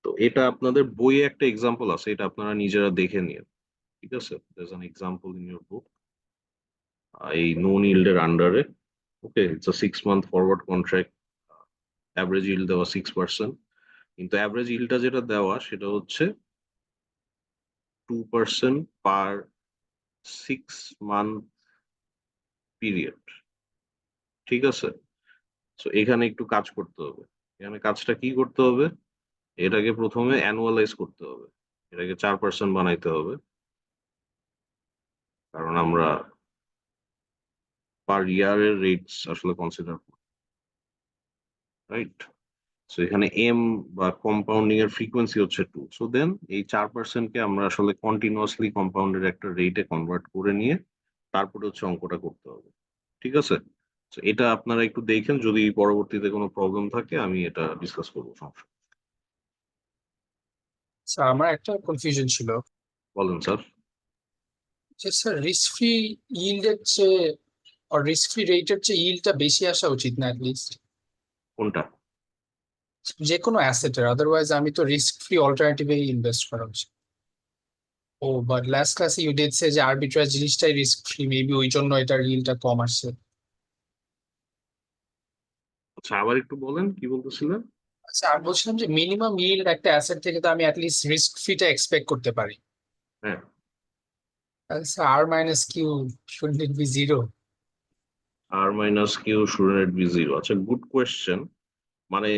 তো এটা আপনাদের বইয়ে একটা এক্সাম্পল আছে, এটা আপনারা নিজেরা দেখে নিন, ঠিক আছে? there's an example in your book, এই নোন ইল্ডের আন্ডারে, okay, it's a 6 month forward contract, average yield দেওয়া 6%, কিন্তু অ্যাভারেজ ইল্ডটা যেটা দেওয়া সেটা হচ্ছে 2% পার 6 month পিরিয়ড, ঠিক আছে? সো এখানে একটু কাজ করতে হবে। এখানে কাজটা কি করতে হবে, এটাকে প্রথমে অ্যানুয়ালাইজ করতে হবে, এটাকে 4% বানাইতে হবে, কারণ আমরা পার ইয়ারের রেটস আসলে কনসিডার করি, রাইট? সো এখানে এম বা কম্পাউন্ডিং এর ফ্রিকোয়েন্সি হচ্ছে 2, সো দেন এই 4% কে আমরা আসলে কন্টিনিউয়াসলি কম্পাউন্ডের একটা রেটে কনভার্ট করে নিয়ে তারপরে হচ্ছে অঙ্কটা করতে হবে, ঠিক আছে? তো এটা আপনারা একটু দেখেন, যদি পরবর্তীতে কোনো প্রবলেম থাকে আমি এটা ডিসকাস করবো, সমস্যা। স্যার আমার একটা কনফিউশন ছিল বলেন স্যার। যে স্যার রিস্ক ফ্রি ইল্ডের চেয়ে রিস্ক ফ্রি রেটের চেয়ে ইল্ডটা বেশি আসা উচিত না অ্যাটলিস্ট কোনটা? যে কোনো অ্যাসেটের, আদারওয়াইজ আমি তো রিস্ক ফ্রি অল্টারনেটিভে ইনভেস্ট করা উচিত। ও বাট লাস্ট ক্লাসে ইউ ডিড সে যে আরবিট্রাজ জিনিসটাই রিস্ক ফ্রি, মেবি ওই জন্য এটার ইল্ডটা কম আসছে। আচ্ছা আবার একটু বলেন কি বলতেছিলেন। আচ্ছা আমি বলছিলাম যে মিনিমাম ইল্ড একটা অ্যাসেট থেকে তো আমি অ্যাটলিস্ট রিস্ক ফ্রিটা এক্সপেক্ট করতে পারি। হ্যাঁ, আচ্ছা r minus q shouldn't it be zero? R minus q shouldn't be zero, আচ্ছা গুড কোয়েশ্চেন। মানে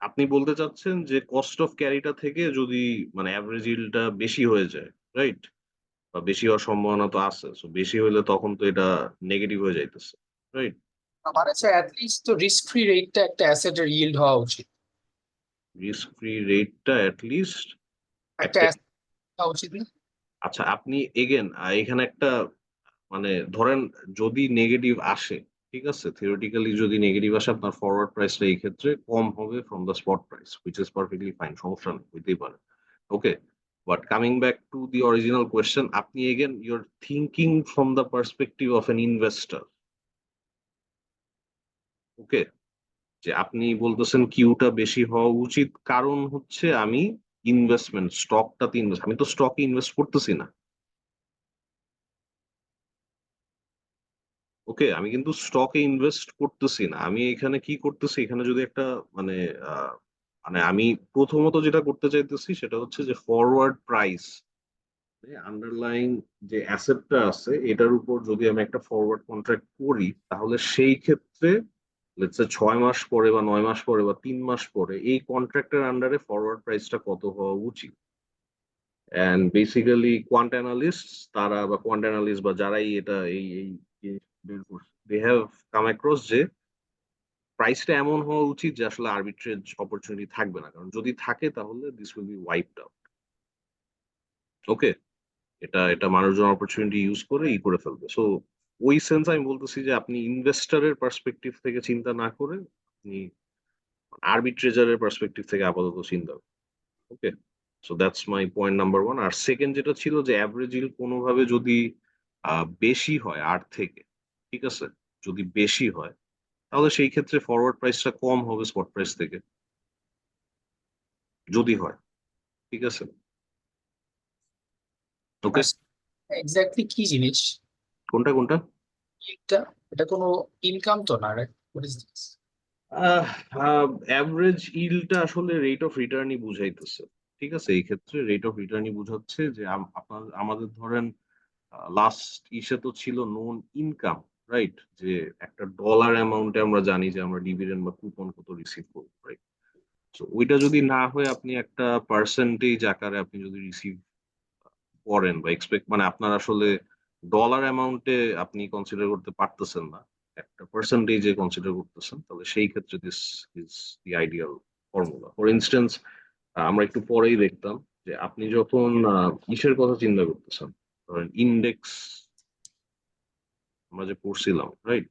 আপনি বলতে চাচ্ছেন যে কস্ট অফ ক্যারিটা থেকে যদি মানে অ্যাভারেজ ইল্ডটা বেশি হয়ে যায়, রাইট? বা বেশি হওয়ার সম্ভাবনা তো আছে, সো বেশি হইলে তখন তো এটা নেগেটিভ হয়ে যাইতেছে, রাইট? মানে স্যার অ্যাটলিস্ট তো রিস্ক ফ্রি রেটটা একটা অ্যাসেটের ইল্ড হওয়া উচিত। রিস্ক ফ্রি রেটটা অ্যাটলিস্ট একটা হওয়া উচিত না? আচ্ছা, আপনি এগেন এখানে একটা মানে ধরেন যদি নেগেটিভ আসে, ঠিক আছে? থিওরিটিক্যালি যদি নেগেটিভ আসে আপনার ফরওয়ার্ড প্রাইসটা এই ক্ষেত্রে কম হবে from the spot price which is perfectly fine, সমস্যা নেই, হইতেই পারে। Okay? But coming back to the original question, আপনি again you are thinking from the perspective of an investor. Okay? যে আপনি বলতেছেন কিউটা বেশি হওয়া উচিত কারণ হচ্ছে আমি ইনভেস্টমেন্ট স্টকটাতে ইনভেস্ট, আমি তো স্টকে ইনভেস্ট করতেছি না। ওকে, আমি কিন্তু স্টকে ইনভেস্ট করতেছি না। আমি এখানে কি করতেছি, এখানে যদি একটা মানে মানে আমি প্রথমত যেটা করতে চাইতেছি সেটা হচ্ছে যে ফরওয়ার্ড প্রাইস আন্ডারলাইং যে অ্যাসেটটা আছে এটার উপর যদি আমি একটা ফরওয়ার্ড কন্ট্রাক্ট করি তাহলে সেই ক্ষেত্রে লেটস সে ৬ মাস পরে বা ৯ মাস পরে বা ৩ মাস পরে এই কন্ট্রাক্টের আন্ডারে ফরওয়ার্ড প্রাইসটা কত হওয়া উচিত। অ্যান্ড বেসিক্যালি কোয়ান্ট অ্যানালিস্ট তারা বা কোয়ান্ট অ্যানালিস্ট বা যারাই এটা এই জিনিস বের করছে দে হ্যাভ কাম অ্যাক্রস যে প্রাইসটা এমন হওয়া উচিত যে আসলে আর্বিট্রেজ অপরচুনিটি থাকবে না। কারণ যদি থাকে তাহলে this will be wiped out. Okay? এটা মানুষজন অপরচুনিটি ইউজ করে করে ফেলবে। সো ওই সেন্স আমি বলতেছি যে আপনি ইনভেস্টরের পার্সপেক্টিভ থেকে চিন্তা না করে আপনি আর্বিট্রেজারের পার্সপেক্টিভ থেকে আপাতত চিন্তা করুন। Okay? So that's my point number 1। আর সেকেন্ড যেটা ছিল যে এভারেজ yield কোনোভাবে যদি বেশি হয় আর থেকে, ঠিক আছে? যদি বেশি হয় তাহলে সেই ক্ষেত্রে ফরওয়ার্ড প্রাইসটা কম হবে স্পট প্রাইস থেকে। যদি হয়, ঠিক আছে? ওকে? এক্স্যাক্টলি কি জিনিস কোনটা? এটা? এটা কোনো ইনকাম তো না, right? What is this? Average ইল্ডটা আসলে রেট অফ রিটার্নই বুঝাইতেছে। ঠিক আছে? এই ক্ষেত্রে রেট অফ রিটার্নই বুঝাচ্ছে যে আমাদের ধরেন লাস্ট ইসে তো ছিল নোন ইনকাম, রাইট? যে একটা ডলার অ্যামাউন্টে আমরা জানি যে আমরা ডিভিডেন্ড বা কুপন কত রিসিভ করবো, রাইট? সো ওইটা যদি না হয়ে আপনি একটা পার্সেন্টেজ আকারে আপনি যদি রিসিভ করেন বা এক্সপেক্ট মানে আপনার আসলে ডলার অ্যামাউন্টে আপনি কনসিডার করতে পারতেছেন না। একটা পার্সেন্টেজে কনসিডার করতেছেন। তাহলে সেই ক্ষেত্রে this is the ideal formula. For instance আমরা একটু পরেই দেখতাম যে আপনি যখন ইসের কথা চিন্তা করতেছেন, ধরেন ইনডেক্স আমরা যে পড়ছিলাম, রাইট?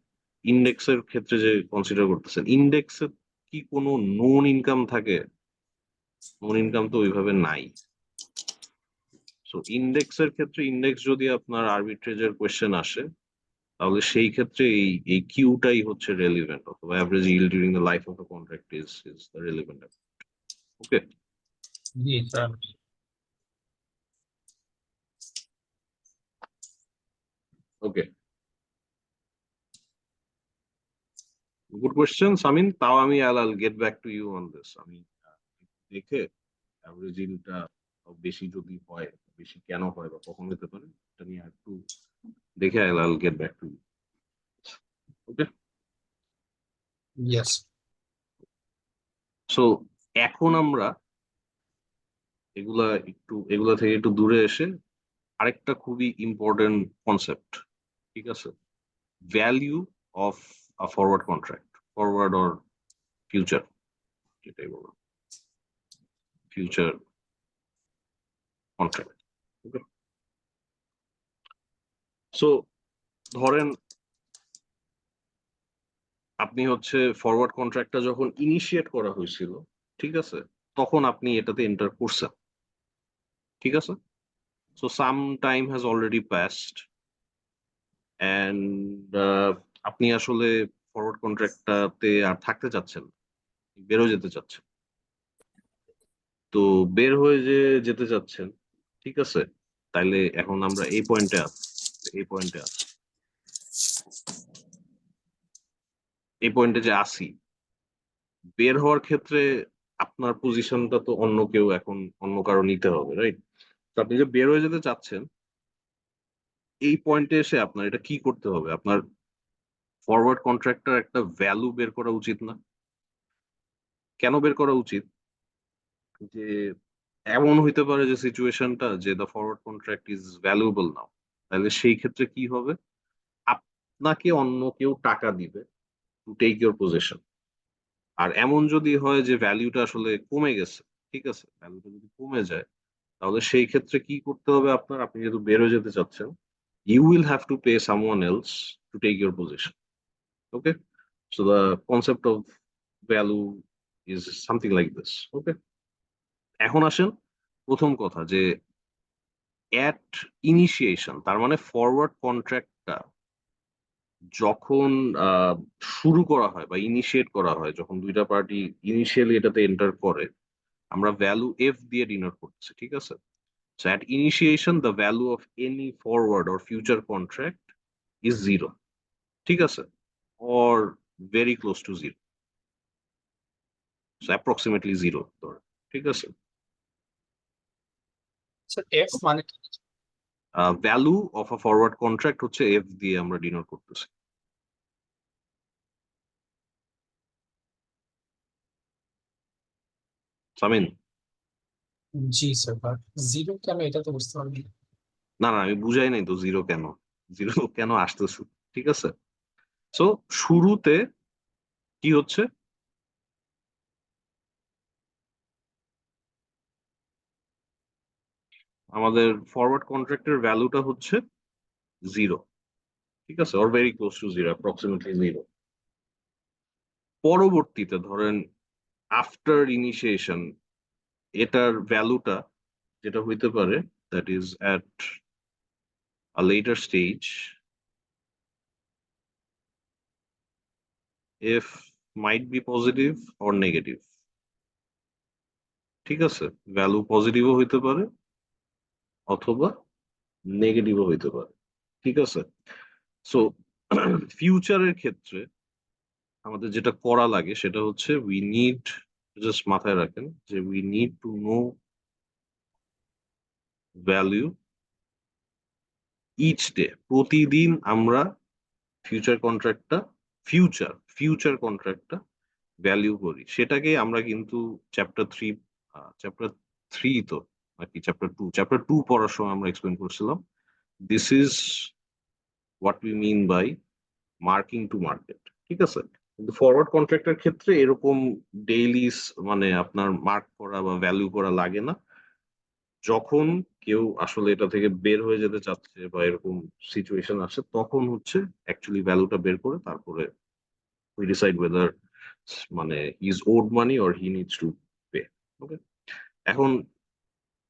ইনডেক্সের ক্ষেত্রে যে কনসিডার করতেছেন, ইনডেক্সের কি কোনো নন ইনকাম থাকে? নন ইনকাম তো ওইভাবে নাই। সো ইনডেক্সের ক্ষেত্রে ইনডেক্স যদি আপনার আরবিট্রেজের কোয়েশ্চেন আসে তাহলে সেই ক্ষেত্রে এই কিউটাই হচ্ছে রেলিভেন্ট অথবা average yield during the life of a contract is the relevant. Okay? G sir. Okay, good question Samin. তাও আমি I'll get back to you on this। আমি দেখে এভারেজ yieldটা বেশি যদি হয়, বেশি কেন হয় বা কখন হতে পারে এটা নিয়ে একটু দেখে I'll get back to you। Okay? Yes. So এখন আমরা এগুলা থেকে একটু দূরে এসে আরেকটা খুবই ইম্পর্টেন্ট কনসেপ্ট, ঠিক আছে? Value of a forward contract, forward or future, যেটাই বলো, ফিউচার কন্ট্রাক্ট। ওকে? সো ধরেন আপনি হচ্ছে ফরওয়ার্ড কন্ট্রাক্টটা যখন ইনিশিয়েট করা হয়েছিল, ঠিক আছে? তখন আপনি এটাতে এন্টার করছেন, ঠিক আছে? So some time has already passed and আপনি আসলে ফরওয়ার্ড কন্ট্রাক্টটাতে আর থাকতে চাচ্ছেন না, বেরো যেতে চাচ্ছেন। তো বের হয়ে যেতে চাচ্ছেন, ঠিক আছে? তাইলে এখন আমরা এই পয়েন্টে আছি, এই পয়েন্টে আছি, এই পয়েন্টে যে আসি, বের হওয়ার ক্ষেত্রে আপনার পজিশনটা তো অন্য কেউ এখন অন্য কারো নিতে হবে, রাইট? তো আপনি যে বের হয়ে যেতে চাচ্ছেন এই পয়েন্টে এসে আপনার এটা কি করতে হবে? আপনার ফরওয়ার্ড কন্ট্রাক্টটার একটা ভ্যালু বের করা উচিত না? কেন বের করা উচিত? যে এমন হইতে পারে যে সিচুয়েশনটা যে the forward contract is valuable now. তাহলে সেই ক্ষেত্রে কি হবে? আপনাকে অন্য কেউ টাকা দিবে টু টেক ইউর পজিশন। আর এমন যদি হয় যে ভ্যালুটা আসলে কমে গেছে, ঠিক আছে? ভ্যালুটা যদি কমে যায় তাহলে সেই ক্ষেত্রে কি করতে হবে আপনার? আপনি যেহেতু বের হয়ে যেতে চাচ্ছেন, you will have to pay someone else to take your position. Okay? So the concept of value is something like this. Okay? এখন আসেন প্রথম কথা যে at initiation, তার মানে ফরওয়ার্ড কন্ট্রাক্টটা যখন শুরু করা হয় বা ইনিশিয়েট করা হয়, যখন দুইটা পার্টি ইনিশিয়ালি এটাতে এন্টার করে, আমরা ভ্যালু এফ দিয়ে ডিনোট করতেছি, ঠিক আছে? So at initiation, the value of any forward or future contract is zero. ঠিক আছে? Or very close to zero. So approximately zero. ধরেন, ঠিক আছে? স্যার এফ মানে কি? Value of a forward contract হচ্ছে F দিয়ে আমরা ডিনোট করতেছি। সামিন? জি স্যার, বাট জিরো কেন এটা তো বুঝতে পারবি না। না, না, আমি বুঝাই নাই তো জিরো কেন। জিরো কেন আসতেছে? ঠিক আছে? সো শুরুতে কি হচ্ছে? আমাদের ফরওয়ার্ড কন্ট্রাক্টের ভ্যালুটা হচ্ছে জিরো। ঠিক আছে? Or very close two zero, approximately zero. পরবর্তীতে ধরেন আফটার ইনিশিয়েশন এটার ভ্যালুটা যেটা হইতে পারে, that is at a letter stage, if might be positive or negative. ঠিক আছে? ভ্যালু পজিটিভও হইতে পারে অথবা নেগেটিভও হইতে পারে। ঠিক আছে? সো ফিউচারের ক্ষেত্রে আমাদের যেটা করা লাগে সেটা হচ্ছে উই নিড, জাস্ট মাথায় রাখেন যে we need to know value each day. প্রতিদিন আমরা ফিউচার কন্ট্রাক্টটা ফিউচার কন্ট্রাক্টটা ভ্যালু করি। সেটাকে আমরা কিন্তু চ্যাপ্টার 3 তো নাকি চ্যাপ্টার 2 পড়ার সময় আমরা এক্সপ্লেন করছিলাম। This is what we mean by marking to market. ঠিক আছে? কিন্তু ফরওয়ার্ড কন্ট্রাক্টের ক্ষেত্রে এরকম ডেইলি মানে আপনার মার্ক করা বা ভ্যালু করা লাগে না। যখন কেউ আসলে এটা থেকে বের হয়ে যেতে চাচ্ছে বা এরকম সিচুয়েশন আসে, তখন হচ্ছে অ্যাকচুয়ালি ভ্যালুটা বের করে তারপরে we decide whether মানে is owed money or he needs to pay. ওকে? এখন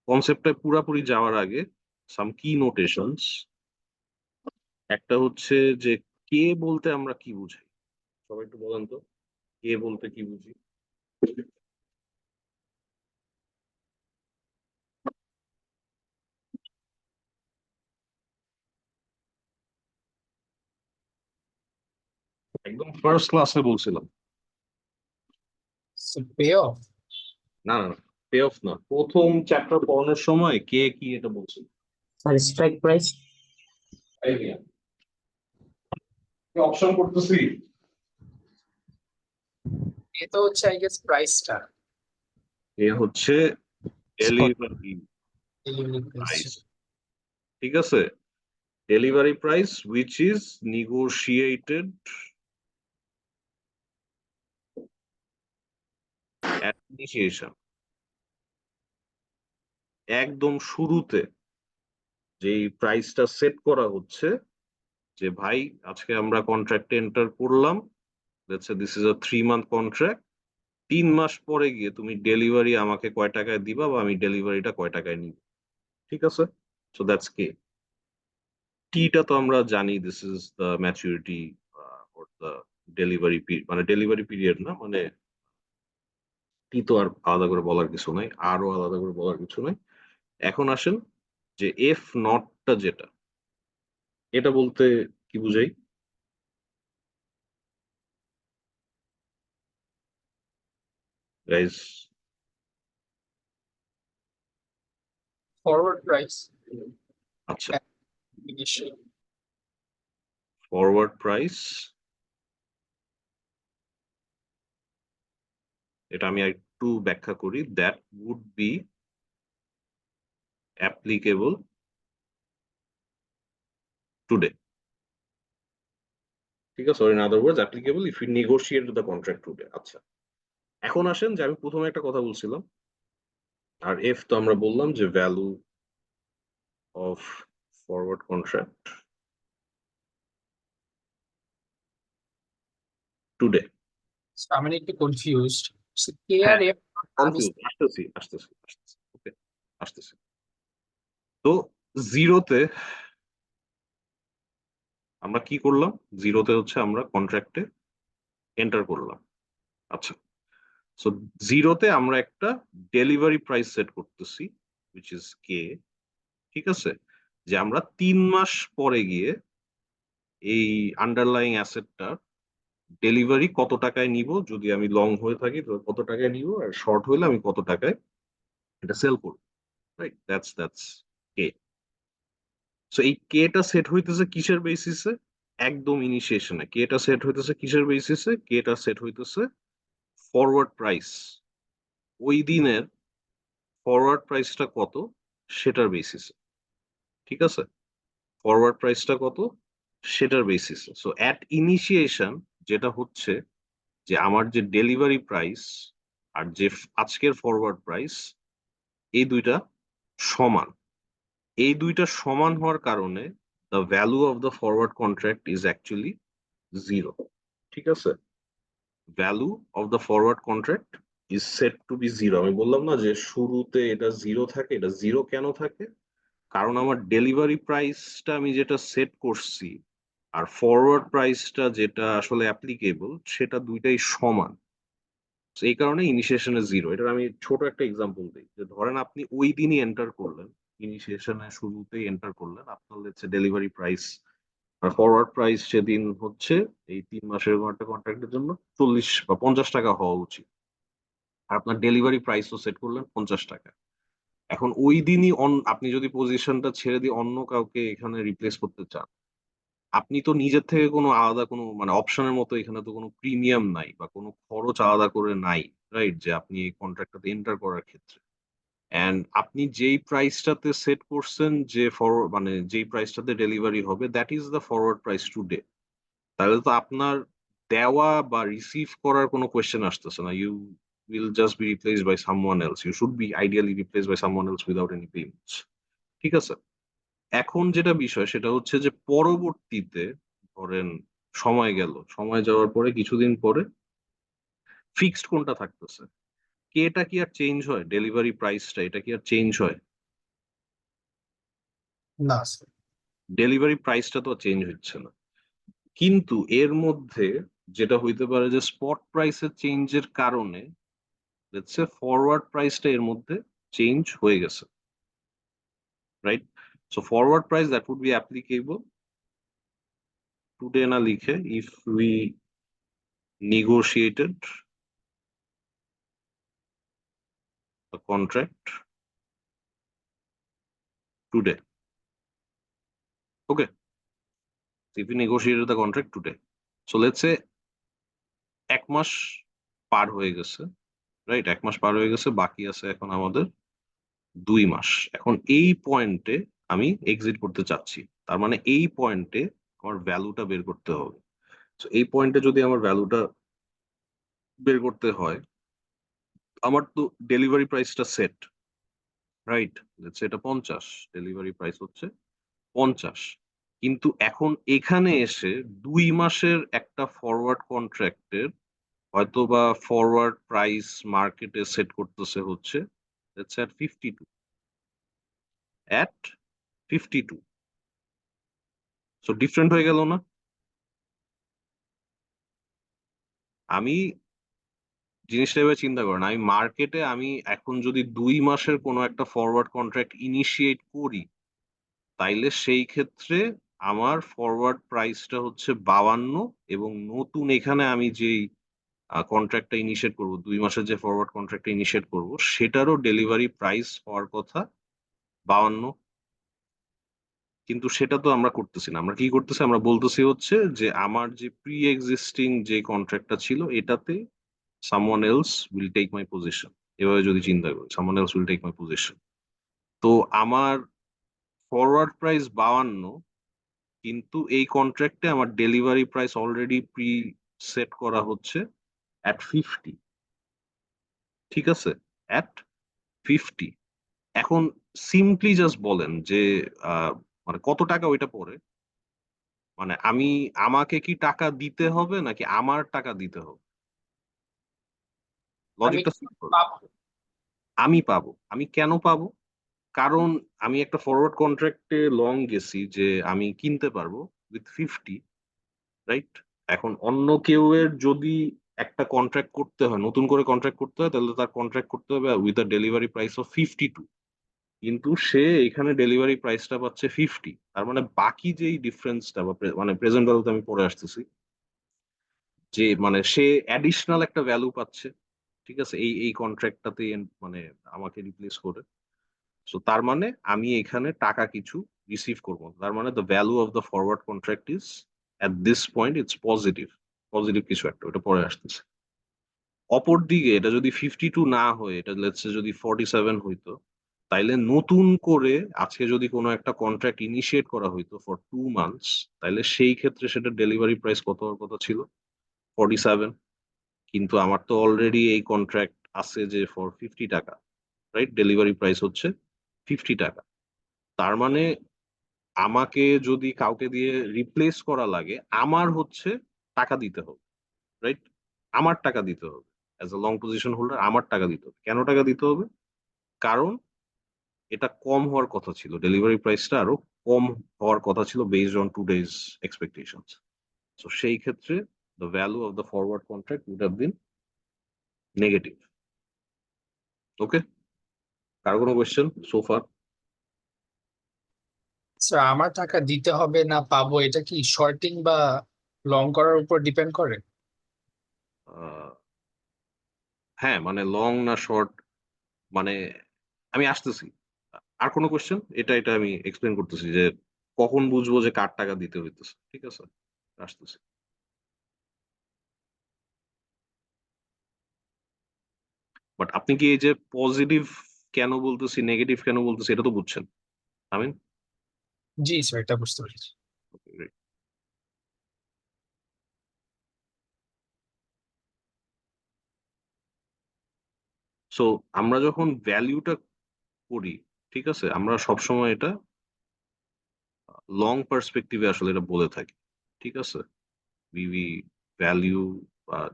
কনসেপ্টটা পুরাপুরি যাওয়ার আগে সাম কি নোটেশনস। একটা হচ্ছে যে কে বলতে আমরা কি বুঝি? সবাই একটু বলেন তো, কে বলতে কি বুঝি? একদম ফার্স্ট ক্লাসে বলছিলাম। Pay off. না, না, না, পে অফ না, প্রথম চ্যাপ্টার পড়ানোর সময় কে কি এটা বলছিল। আর স্ট্রাইক প্রাইস। অপশন করতেছি। এ তো হচ্ছে আই গেস প্রাইসটা। এ হচ্ছে ডেলিভারি প্রাইস। ঠিক আছে? Delivery price which is negotiated at initiation. একদম শুরুতে যেই প্রাইসটা সেট করা হচ্ছে যে ভাই আজকে আমরা কন্ট্রাক্টে এন্টার করলাম, let's say this is a 3 month contract. 3 মাস পরে গিয়ে তুমি ডেলিভারি আমাকে কয় টাকায় দিবা বা আমি ডেলিভারিটা কয় টাকায় নিব। ঠিক আছে? সো দ্যাটস কে। টিটা তো আমরা জানি, this is the maturity or the delivery মানে ডেলিভারি পিরিয়ড না, মানে টি তো আর আলাদা করে বলার কিছু নাই, আরও আলাদা করে বলার কিছু নাই। এখন আসেন যে এফ নটটা যেটা, এটা বলতে কি বুঝাই? গাইস? ফরওয়ার্ড প্রাইস আচ্ছা, ইনিশিয়াল। ফরওয়ার্ড প্রাইস, এটা আমি একটু ব্যাখ্যা করি। That would be applicable today. ঠিক আছে? In other words applicable if you negotiate the contract today. আচ্ছা, এখন আসেন যে আমি প্রথমে একটা কথা বলছিলাম আর এফ তো আমরা বললাম যে value of forward contract today. আমি একটু কনফিউজড। কে হ্যাঁ, আর এফ আমি কনফিউজ, আসতেছি ওকে, আসতেছি। তো জিরোতে আমরা কি করলাম, জিরোতে হচ্ছে আমরা কন্ট্রাক্টে এন্টার করলাম। আচ্ছা, সো জিরোতে আমরা একটা ডেলিভারি প্রাইস সেট করতেছি উইচ ইজ কে। ঠিক আছে, যে আমরা 3 মাস পরে গিয়ে এই আন্ডারলাইং অ্যাসেটটা ডেলিভারি কত টাকায় নিব, যদি আমি লং হয়ে থাকি তো কত টাকায় নিব, আর শর্ট হইলে আমি কত টাকায় এটা সেল করব। Right, that's K. সো এই কেটা সেট হইতেছে কিসের বেসিসে? একদম ইনিশিয়েশনে কেটা সেট হইতেছে কিসের বেসিসে? কেটা সেট হইতেছে ফরওয়ার্ড প্রাইস, ওই দিনের ফরওয়ার্ড প্রাইসটা কত সেটার বেসিসে। ঠিক আছে, ফরওয়ার্ড প্রাইসটা কত সেটার বেসিসে। সো অ্যাট ইনিশিয়েশন যেটা হচ্ছে যে আমার যে ডেলিভারি প্রাইস আর যে আজকের ফরওয়ার্ড প্রাইস, এই দুইটা সমান। এই দুইটা সমান হওয়ার কারণে the value of the forward contract is actually zero. ঠিক আছে, value of the forward contract is set to be zero. আমি বললাম না যে শুরুতে এটা জিরো থাকে, এটা জিরো কেন থাকে? কারণ আমার ডেলিভারি প্রাইসটা আমি যেটা সেট করছি আর ফরওয়ার্ড প্রাইসটা যেটা আসলে অ্যাপ্লিকেবল সেটা দুইটাই সমান। So এই কারণে ইনিশিয়েশনে জিরো। এটার আমি ছোট একটা এক্সাম্পল দিই, যে ধরেন আপনি ওই দিনই এন্টার করলেন, ইনিশিয়েশনে শুরুতেই এন্টার করলেন, আপনার হচ্ছে ডেলিভারি প্রাইস আর ফরওয়ার্ড প্রাইস সেদিন হচ্ছে এই 3 মাসের একটা কন্ট্রাক্টের জন্য 40 বা 50 টাকা হওয়া উচিত। আর আপনার ডেলিভারি প্রাইসও সেট করলেন 50 টাকা। এখন ওই দিনই আপনি যদি পজিশনটা ছেড়ে দিয়ে অন্য কাউকে এখানে রিপ্লেস করতে চান, আপনি তো নিজের থেকে কোনো আলাদা কোনো মানে অপশনের মতো এখানে তো কোনো প্রিমিয়াম নাই বা কোনো খরচ আলাদা করে নাই, রাইট? যে আপনি এই কন্ট্রাক্টটাতে এন্টার করার ক্ষেত্রে অ্যান্ড আপনি যেই প্রাইসটাতে সেট করছেন যে মানে যেই প্রাইসটাতে ডেলিভারি হবে, that is the forward price today. তাহলে তো আপনার দেওয়া বা রিসিভ করার কোনো কোয়েশ্চেন আসতেছে না। You will just be replaced by someone else, you should be ideally replaced by someone else without any payments. ঠিক আছে, এখন যেটা বিষয় সেটা হচ্ছে যে পরবর্তীতে ধরেন সময় গেল, সময় যাওয়ার পরে কিছুদিন পরে ফিক্সড কোনটা থাকতেছে? কে এটা কি আর চেঞ্জ হয়? ডেলিভারি প্রাইসটা এটা কি আর চেঞ্জ হয়? না স্যার। ডেলিভারি প্রাইসটা তো চেঞ্জ হচ্ছে না, কিন্তু এর মধ্যে যেটা হইতে পারে যে স্পট প্রাইসের চেঞ্জের কারণে লেটস সে ফরওয়ার্ড প্রাইসটা এর মধ্যে চেঞ্জ হয়ে গেছে, right? So forward price that would be applicable today না লিখে if we negotiated a contract today. Okay, if we negotiated the contract today, so let's say 1 মাস পার হয়ে গেছে, রাইট? 1 মাস পার হয়ে গেছে, বাকি আছে এখন আমাদের 2 মাস। এখন এই পয়েন্টে আমি এক্সিট করতে চাচ্ছি, তার মানে এই পয়েন্টে আমার ভ্যালুটা বের করতে হবে। তো এই পয়েন্টে যদি আমার ভ্যালুটা বের করতে হয়, আমার তো ডেলিভারি প্রাইসটা সেট, রাইট? লেটস সে এটা 50, ডেলিভারি প্রাইস হচ্ছে 50। কিন্তু এখন এখানে এসে 2 মাসের একটা ফরওয়ার্ড কন্ট্রাক্টের হয়তোবা ফরওয়ার্ড প্রাইস মার্কেটে সেট করতেছে হচ্ছে let's say at 52। So different হয়ে গেল না? আমি জিনিসটা এবার চিন্তা করেন, আমি মার্কেটে আমি এখন যদি 2 মাসের কোনো একটা ফরওয়ার্ড কন্ট্রাক্ট ইনিশিয়েট করি, তাইলে সেই ক্ষেত্রে আমার ফরওয়ার্ড প্রাইসটা হচ্ছে 52, এবং নতুন এখানে আমি যেই কন্ট্রাক্টটা ইনিশিয়েট করবো, 2 মাসের যে ফরওয়ার্ড কন্ট্রাক্টটা ইনিশিয়েট করবো সেটারও ডেলিভারি প্রাইস হওয়ার কথা 52। কিন্তু সেটা তো আমরা করতেছি না। আমরা কি করতেছি? আমরা বলতেছি হচ্ছে যে আমার যে প্রি এক্সিস্টিং যে কন্ট্রাক্টটা ছিল এটাতে someone else will take my position. এভাবে যদি চিন্তা করি, someone else will take my position. তো আমার ফরওয়ার্ড প্রাইস 52, কিন্তু এই কন্ট্রাক্টে আমার delivery price already preset করা হচ্ছে at 50। ঠিক আছে, at 50। এখন সিম্পলি জাস্ট বলেন যে মানে কত টাকা ওইটা পড়ে, মানে আমাকে কি টাকা দিতে হবে নাকি আমার টাকা দিতে হবে? আমি লজিকটা সিম্পল। পাবো। আমি পাবো। আমি কেন পাবো? কারণ আমি একটা ফরওয়ার্ড কন্ট্রাক্টে লং গেছি যে আমি কিনতে পারবো উইথ 50, রাইট? এখন অন্য কেউ এর যদি একটা কন্ট্রাক্ট করতে হয়, নতুন করে কন্ট্রাক্ট করতে হয়, তাহলে তার কন্ট্রাক্ট করতে হবে with a delivery price of 52। কিন্তু সে এখানে ডেলিভারি প্রাইসটা পাচ্ছে 50। তার মানে বাকি যেই ডিফারেন্সটা বা মানে প্রেজেন্ট ভ্যালুতে আমি পড়ে আসতেছি, যে মানে সে অ্যাডিশনাল একটা ভ্যালু পাচ্ছে। ঠিক আছে? এই কন্ট্রাক্টটাতে মানে আমাকে রিপ্লেস করে। সো তার মানে আমি এখানে টাকা কিছু রিসিভ করব। তার মানে the value of the forward contract is at this point it's positive. Positive কিছু একটা, ওটা পরে আসতেছে। অপরদিকে এটা যদি 52 না হয়ে এটা লেটস সে যদি 47 হইতো, তাইলে নতুন করে আজকে যদি কোনো একটা কন্ট্রাক্ট ইনিশিয়েট করা হইতো ফর 2 মান্থস, তাইলে সেই ক্ষেত্রে সেটা ডেলিভারি প্রাইস কত হওয়ার কথা ছিল? 47। কিন্তু আমার তো অলরেডি এই কন্ট্রাক্ট আছে যে ফর 50 টাকা, রাইট? ডেলিভারি প্রাইস হচ্ছে 50 টাকা। তার মানে আমাকে যদি কাউকে দিয়ে রিপ্লেস করা লাগে, আমার হচ্ছে টাকা দিতে হবে, রাইট? আমার টাকা দিতে হবে। As a long position holder আমার টাকা দিতে হবে। কেন টাকা দিতে হবে? কারণ এটা কম হওয়ার কথা ছিল। ডেলিভারি প্রাইসটা আরো কম হওয়ার কথা ছিল based on today's expectations. So সেই ক্ষেত্রে the value of the forward contract would have been negative. Okay? কারো কোনো কোয়েশ্চেন সো ফার? স্যার আমার টাকা দিতে হবে না পাবো, এটা কি শর্টিং বা লং করার উপর ডিপেন্ড করে? হ্যাঁ, মানে লং না শর্ট, মানে আমি আসতেছি। আর কোনো কোয়েশ্চেন? এটা আমি এক্সপ্লেইন করতেছি যে কখন বুঝবো যে কার টাকা দিতে হইতেছে। ঠিক আছে? আসতেছি। বাট আপনি কি এই যে পজিটিভ কেন বলতেছি, নেগেটিভ কেন বলতেছি, এটা তো বুঝছেন? আমিন? জি স্যার, এটা বুঝতে পেরেছি। ওকে, গ্রেট। সো আমরা যখন ভ্যালুটা করি, ঠিক আছে? আমরা সবসময় এটা লং পার্সপেক্টিভে আসলে এটা বলে থাকি। ঠিক আছে? উই ভ্যালু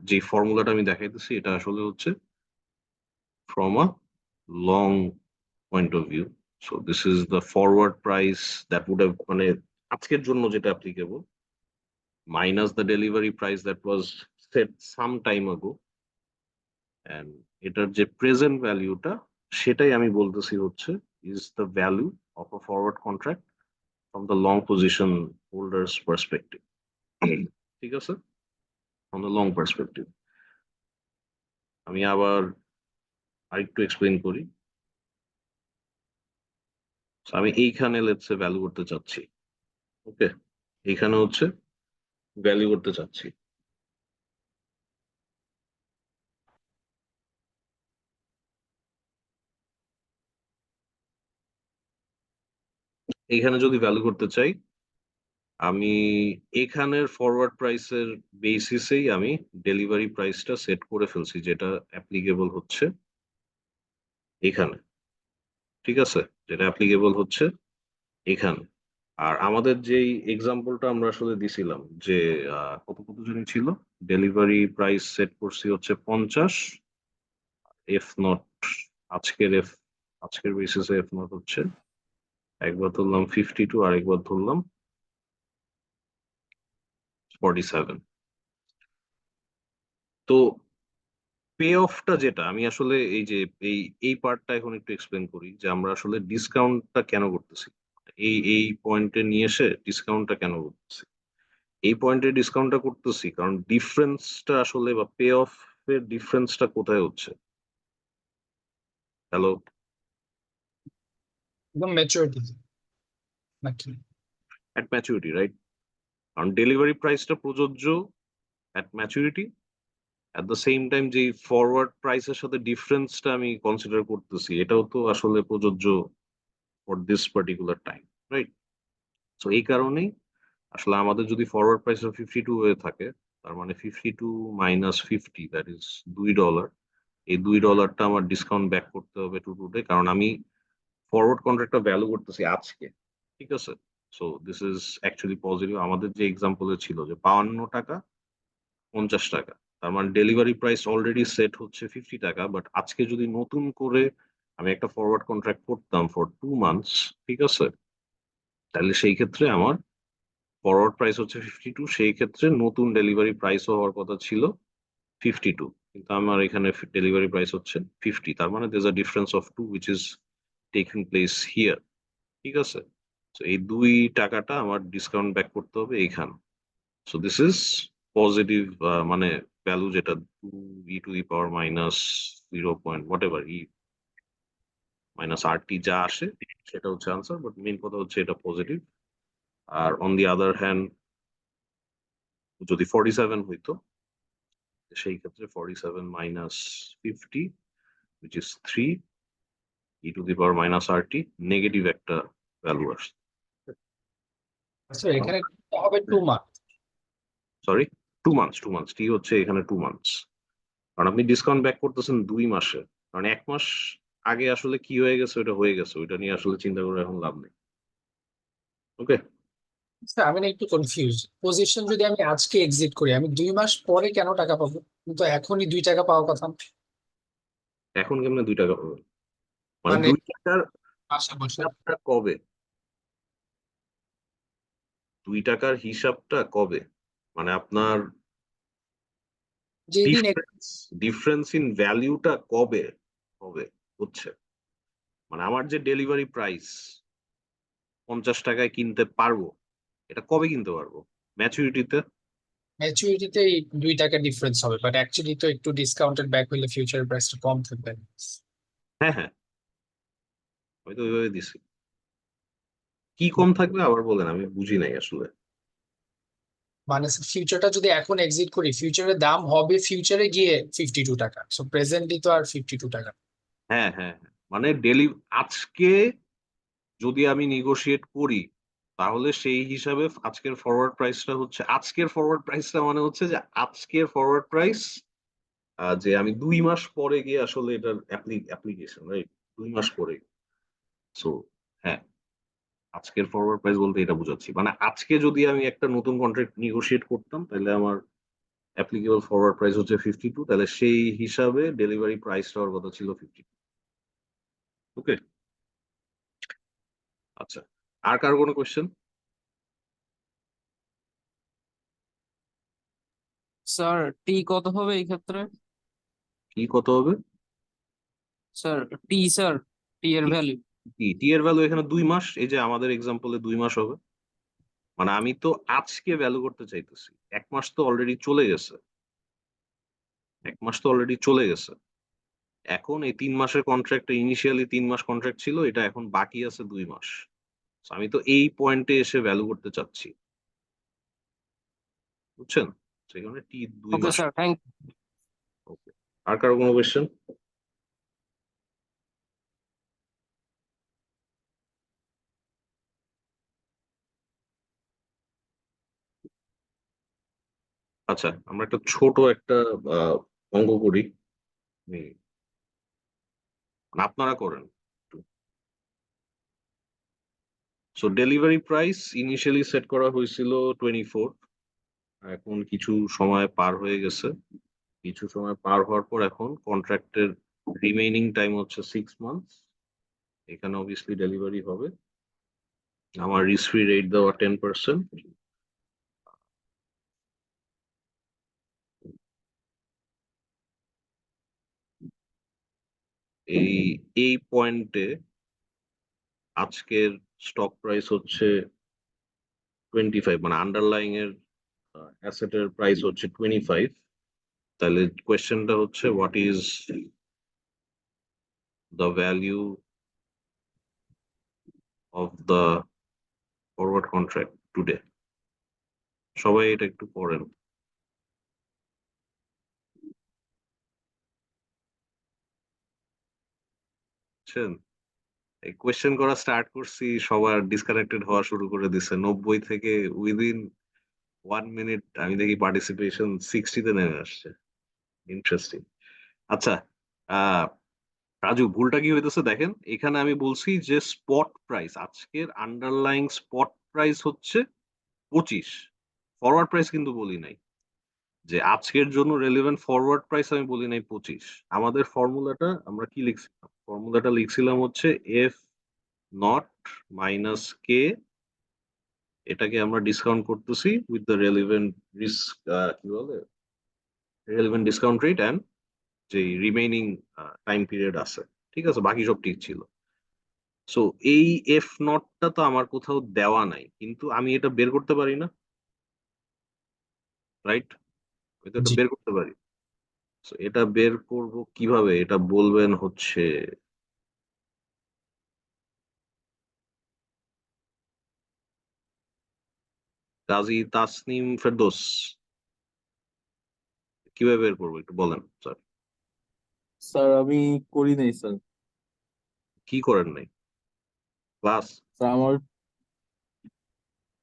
যে ফর্মুলাটা আমি দেখাইতেছি এটা আসলে হচ্ছে from a long point of view. So this is the forward price that would have মানে আজকের জন্য যেটা applicable minus the delivery price that was set some time ago, and এটার যে প্রেজেন্ট ভ্যালুটা সেটাই আমি বলতেছি হচ্ছে is the value of a forward contract from the long position holders perspective. ঠিক আছে? from the long perspective আমি আবার আরেকটু এক্সপ্লেন করি। So, আমি এইখানে লেটস সে ভ্যালু করতে চাচ্ছি। ওকে, এইখানে হচ্ছে ভ্যালু করতে চাচ্ছি। এইখানে যদি ভ্যালু করতে চাই, আমি এখানের ফরওয়ার্ড প্রাইসের বেসিসেই আমি ডেলিভারি প্রাইসটা সেট করে ফেলছি, যেটা অ্যাপ্লিকেবল হচ্ছে এখানে। ঠিক আছে? যেটা অ্যাপ্লিকেবল হচ্ছে এখানে। আর আমাদের যেই এক্সাম্পলটা আমরা আসলে দিছিলাম যে কত কত জানি ছিল, ডেলিভারি প্রাইস সেট করছি হচ্ছে 50, এফ নট আজকের বেসিসে এফ নট হচ্ছে একবার ধরলাম 52 আর একবার ধরলাম 47। তো পে অফটা যেটা আমি আসলে এই যে এই পার্টটা এখন একটু এক্সপ্লেন করি যে আমরা আসলে ডিসকাউন্টটা কেন করতেছি, এই পয়েন্টে নিয়ে এসে ডিসকাউন্টটা কেন করতেছি। এই পয়েন্টে ডিসকাউন্টটা করতেছি কারণ ডিফারেন্সটা আসলে বা পে অফ এর ডিফারেন্সটা কোথায় হচ্ছে? হ্যালো? একদম ম্যাচুরিটি নাকি? At maturity, right? কারণ ডেলিভারি প্রাইসটা প্রযোজ্য at maturity. At the same time যে ফরওয়ার্ড প্রাইসের সাথে ডিফারেন্সটা আমি কনসিডার করতেছি, এটাও তো আসলে প্রযোজ্য for this particular time, right? So এই কারণেই আসলে আমাদের যদি ফরওয়ার্ড প্রাইস 52 হয়ে থাকে, তার মানে 52 মাইনাস 50 দ্যাট ইজ $2, এই $2 আমার ডিসকাউন্ট ব্যাক করতে হবে টুডে, কারণ আমি ফরওয়ার্ড কন্ট্রাক্টটা ভ্যালু করতেছি আজকে, ঠিক আছে? So this is actually positive. আমাদের যে এক্সাম্পলে ছিল যে 52 টাকা 50 টাকা, তার মানে ডেলিভারি প্রাইস অলরেডি সেট হচ্ছে 50 টাকা, বাট আজকে যদি নতুন করে আমি একটা ফরওয়ার্ড কন্ট্রাক্ট করতাম ফর 2 মান্থস, ঠিক আছে, তাহলে সেই ক্ষেত্রে আমার ফরওয়ার্ড প্রাইস হচ্ছে 52, সেই ক্ষেত্রে নতুন ডেলিভারি প্রাইসও হওয়ার কথা ছিল 52, কিন্তু আমার এখানে ডেলিভারি প্রাইস হচ্ছে 50, তার মানে there's a difference of 2 which is taking place here, ঠিক আছে? তো এই 2 টাকাটা আমার ডিসকাউন্ট ব্যাক করতে হবে এইখানে। সো দিস ইজ পজিটিভ, মানে ভ্যালু যেটা 2 two the power minus 0 point what ever minus RT যা আসে সেটা হচ্ছে আনসার, বাট মেইন কথা হচ্ছে এটা পজিটিভ। আর অন দি আদার হ্যান্ড যদি 47 হইতো, সেই ক্ষেত্রে 47 minus 50 which is 3 to the power minus RT, negative একটা ভ্যালু আসে। আচ্ছা এখানে হবে 2 মান্থ। সরি, 2 মান্থস টি হচ্ছে এখানে 2 মান্থস, কারণ আপনি ডিসকাউন্ট ব্যাক করতেছেন 2 মাসে, কারণ 1 মাস আগে আসলে কি হয়ে গেছে ওটা হয়ে গেছে, ওইটা নিয়ে আসলে চিন্তা করে এখন লাভ নেই। ওকে, আচ্ছা, আমি না একটু কনফিউজ। পজিশন যদি আমি আজকে এক্সিট করি, আমি 2 মাস পরে কেন টাকা পাবো? কিন্তু এখনই 2 টাকা পাওয়ার কথা। এখন কেমনে 2 টাকা পাবেন? মানে মানে 2 টাকার মাসে বসে হিসাবটা কবে? 2 টাকার হিসাবটা কবে? মানে আপনার যেদিন ডিফারেন্স ইন ভ্যালুটা কবে হবে হচ্ছে, মানে আমার যে ডেলিভারি প্রাইস 50 টাকায় কিনতে পারবো, এটা কবে কিনতে পারবো? ম্যাচুরিটিতে। ম্যাচুরিটিতে 2 টাকা ডিফারেন্স হবে, বাট অ্যাকচুয়ালি তো একটু ডিসকাউন্টেড ব্যাক হইলে ফিউচার প্রাইসটা কম থাকবে। হ্যাঁ হ্যাঁ, আমি তো ওইভাবে দিছি। কি কম থাকবে আবার বলেন, আমি বুঝি নাই আসলে। মানে ফিউচারটা যদি এখন এক্সিট করি, ফিউচারের দাম হবে ফিউচারে গিয়ে 52 টাকা, সো প্রেজেন্টলি তো আর 52 টাকা। হ্যাঁ হ্যাঁ হ্যাঁ, মানে আজকে যদি আমি নেগোশিয়েট করি, তাহলে সেই হিসাবে আজকের ফরওয়ার্ড প্রাইসটা হচ্ছে, আজকের ফরওয়ার্ড প্রাইসটা মানে হচ্ছে যে আজকের ফরওয়ার্ড প্রাইস, যে আমি 2 মাস পরে গিয়ে আসলে এটার অ্যাপ্লিকেশন, রাইট? 2 মাস পরে। সো হ্যাঁ, আজকের ফরওয়ার্ড প্রাইস বলতে এটা বোঝাচ্ছি, মানে আজকে যদি আমি একটা নতুন কন্ট্রাক্ট নেগোশিয়েট করতাম, তাহলে আমার অ্যাপ্লিকেবল ফরওয়ার্ড প্রাইস হচ্ছে 52, তাহলে সেই হিসাবে ডেলিভারি প্রাইসটা হওয়ার কথা ছিল 50। ওকে, আচ্ছা, আর কার কোনো কোয়েশ্চেন? স্যার টি কত হবে এই ক্ষেত্রে? কি কত হবে? স্যার স্যার টি এর ভ্যালু। টি এর ভ্যালু এখানে 2 মাস, এই যে আমাদের এক্সাম্পলে 2 মাস হবে, মানে আমি তো আজকে ভ্যালু করতে চাইতেছি, 1 মাস তো অলরেডি চলে গেছে, 1 মাস তো অলরেডি চলে গেছে। এখন এই 3 মাসের কন্ট্রাক্ট, ইনিশিয়ালি 3 মাস কন্ট্রাক্ট ছিল, এটা এখন বাকি আছে 2 মাস। So আমি তো এই পয়েন্টে এসে ভ্যালু করতে চাচ্ছি, বুঝছেন? সেখানে টি 2 ওকে মাস। স্যার, থ্যাংক ওকে, আর কারো কোনো কোয়েশ্চেন? আচ্ছা, আমরা একটা ছোট একটা অঙ্ক করি, মানে আপনারা করেন। So delivery price initially set করা হয়েছিল 24, এখন কিছু সময় পার হয়ে গেছে, কিছু সময় পার হওয়ার পর এখন কন্ট্রাক্টের রিমেইনিং টাইম হচ্ছে 6 মান্থস, এখানে অবভিয়াসলি ডেলিভারি হবে। আমার রিস্ক ফ্রি রেট দেওয়া 10%। এই এই পয়েন্টে আজকের স্টক প্রাইস হচ্ছে 25, মানে আন্ডারলাইং এর অ্যাসেটের প্রাইস হচ্ছে 25। তাহলে কোয়েশ্চেনটা হচ্ছে what is the value of the forward contract today? সবাই এটা একটু পড়েন। বুঝছেন? এই কোয়েশ্চেন করা স্টার্ট করছি, সবার ডিসকানেক্টেড হওয়া শুরু করে দিছে 90 থেকে, উইদিন 1 মিনিট আমি দেখি পার্টিসিপেশন 60 তে নেমে আসছে। ইন্টারেস্টিং। আচ্ছা, আহ রাজু, ভুলটা কি হইতেছে দেখেন, এখানে আমি বলছি যে স্পট প্রাইস, আজকের আন্ডারলাইং স্পট প্রাইস হচ্ছে 25, ফরওয়ার্ড প্রাইস কিন্তু বলি নাই। যে আজকের জন্য রেলেভেন্ট ফরওয়ার্ড প্রাইস আমি বলি নাই 25। আমাদের ফর্মুলাটা আমরা কি লিখছিলাম? ফর্মুলাটা লিখছিলাম হচ্ছে এফ নট মাইনাস কে, এটাকে আমরা ডিসকাউন্ট করতেছি উইথ দ্য রেলেভেন্ট রিস্ক, কি বলে, রেলেভেন্ট ডিসকাউন্ট রেট অ্যান্ড যে রিমেইনিং টাইম পিরিয়ড আছে, ঠিক আছে, বাকি সব ঠিক ছিল। সো এই এফ নটটা তো আমার কোথাও দেওয়া নাই, কিন্তু আমি এটা বের করতে পারি না, রাইট? আমি তো এটা জি। বের করতে পারি। So এটা বের করব কিভাবে, এটা বলবেন হচ্ছে কাজী তাসনিম ফেরদৌস। কিভাবে বের করবো একটু বলেন স্যার। স্যার আমি করি নাই স্যার। কি করেন নাই? ক্লাস?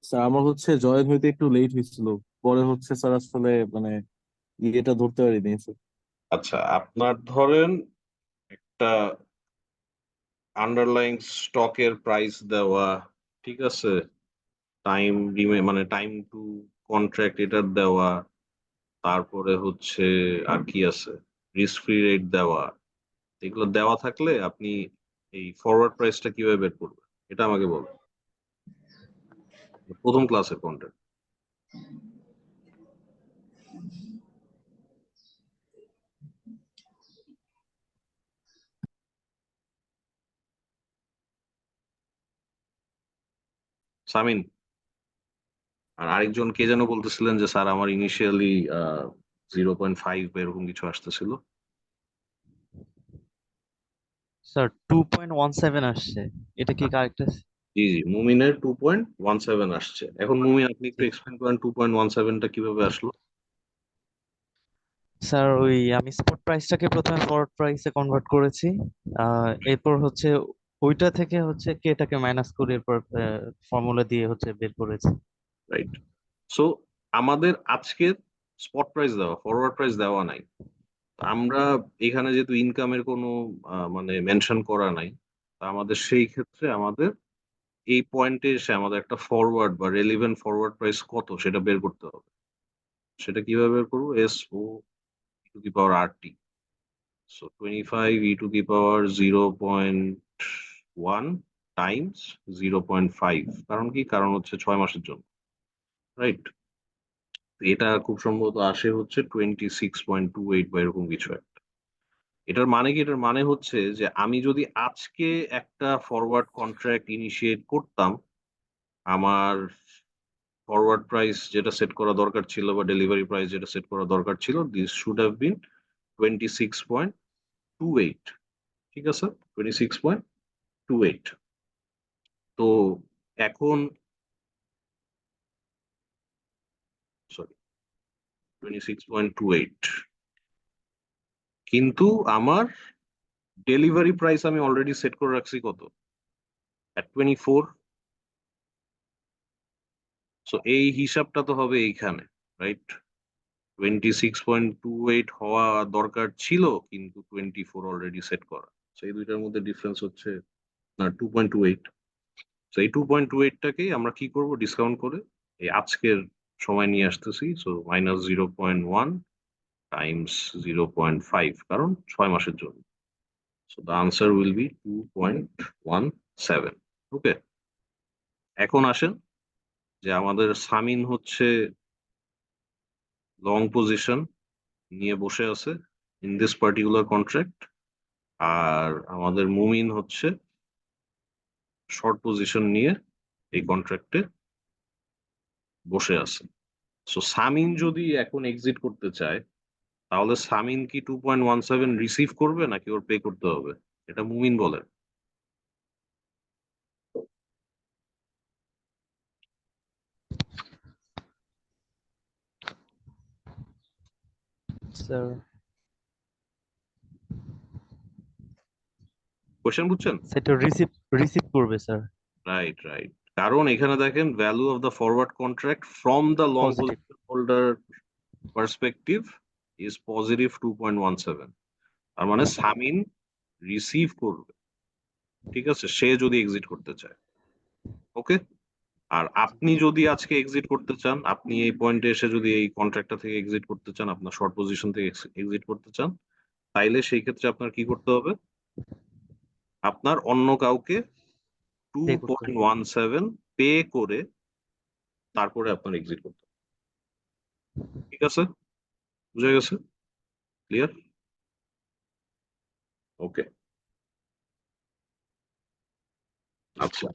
স্যার আমার হচ্ছে জয়েন হইতে একটু লেট হয়েছিল, পরে হচ্ছে স্যার আসলে মানে ইয়েটা ধরতে পারিনি স্যার। আচ্ছা, আপনার ধরেন একটা আন্ডারলাইং স্টকের প্রাইস দেওয়া, ঠিক আছে, টাইম মানে টাইম টু কন্ট্রাক্ট এটার দেওয়া, তারপরে হচ্ছে আর কি আছে, রিস্ক ফ্রি রেট দেওয়া, এগুলো দেওয়া থাকলে আপনি এই ফরওয়ার্ড প্রাইসটা কিভাবে বের করবেন এটা আমাকে বলুন, প্রথম ক্লাসের কন্টেন্ট। সামিন আর আরেকজন কে যেন বলতেছিলেন যে স্যার আমার ইনিশিয়ালি 0.5 বা এরকম কিছু আসতেছিল। স্যার 2.17 আসছে, এটা কি কারেক্ট আছে? জি জি, মুমিনের 2.17 আসছে। এখন মুমিন আপনি একটু জি। এক্সপ্লেন করেন 2.17টা কিভাবে আসলো। স্যার ওই আমি স্পট প্রাইসটাকে প্রথমে ফরওয়ার্ড প্রাইসে কনভার্ট করেছি, এরপর হচ্ছে ওইটা থেকে হচ্ছে কে এটাকে মাইনাস করে এরপর ফর্মুলা দিয়ে হচ্ছে বের করেছি। রাইট। সো আমাদের আজকের স্পট প্রাইস দেওয়া, ফরওয়ার্ড প্রাইস দেওয়া নাই। আমরা এখানে যেহেতু ইনকামের কোনো মানে মেনশন করা নাই, তা আমাদের সেই ক্ষেত্রে আমাদের এই পয়েন্টে এসে আমাদের একটা ফরওয়ার্ড বা রেলিভেন্ট ফরওয়ার্ড প্রাইস কত সেটা বের করতে হবে। সেটা কিভাবে বের করবো? S O to the power R T. So 25 e to the power 0.1 times 0.5। কারণ কি? কারণ হচ্ছে 6 মাসের জন্য, রাইট? এটা খুব সম্ভবত আসে হচ্ছে 26.28 বা এরকম কিছু একটা। এটার মানে কি? এটার মানে হচ্ছে যে আমি যদি আজকে একটা ফরওয়ার্ড কন্ট্রাক্ট ইনিশিয়েট করতাম, আমার ফরওয়ার্ড প্রাইস যেটা সেট করা দরকার ছিল বা ডেলিভারি প্রাইস যেটা সেট করা দরকার ছিল, দিস শুড হ্যাভ বিন 26.28, ঠিক আছে, 26.28। তো এখন সরি 26.28, কিন্তু আমার ডেলিভারি প্রাইস আমি অলরেডি সেট করে রাখছি কত, at 24। সো এই হিসাবটা তো হবে এইখানে, রাইট? 26.28 হওয়া দরকার ছিল, কিন্তু 24 অলরেডি সেট করা। সেই দুইটার মধ্যে ডিফারেন্স হচ্ছে না 2.28। সো এই 2.28টাকেই আমরা কি করব? ডিসকাউন্ট করে এই আজকের সময় নিয়ে আসতেছি। সো মাইনাস 0.1 টাইমস 0.5, কারণ 6 মাসের জন্য। So the answer will be 2.17। ওকে, এখন আসেন যে আমাদের সামিন হচ্ছে লং পজিশন নিয়ে বসে আছে ইন দিস পার্টিকুলার কন্ট্রাক্ট, আর আমাদের মুমিন হচ্ছে শর্ট পজিশন নিয়ে এই কন্ট্রাক্টে বসে আছে। সো সামিন যদি এখন এক্সিট করতে চায়, তাহলে সামিন কি 2.17 রিসিভ করবে নাকি ওর পে করতে হবে? এটা মুমিন বলে। স্যার কোয়েশ্চেন বুঝছেন? সেটা রিসিভ রিসিভ করবে স্যার। রাইট রাইট, কারণ এখানে দেখেন value of the forward contract from the long positive. Position holder perspective is positive 2.17। তার মানে সামিন রিসিভ করবে, ঠিক আছে, সে যদি এক্সিট করতে চায়। ওকে, আর আপনি যদি আজকে এক্সিট করতে চান, আপনি এই পয়েন্টে এসে যদি এই কন্ট্রাক্টটা থেকে এক্সিট করতে চান, আপনার শর্ট পজিশন থেকে এক্সিট করতে চান, তাইলে সেই ক্ষেত্রে আপনার কি করতে হবে? আপনার অন্য কাউকে Pay করতে হবে। 2.17 পে করে তারপরে আপনার এক্সিট করতে হবে। ঠিক আছে, বুঝা গেছে? ক্লিয়ার? ওকে, আচ্ছা।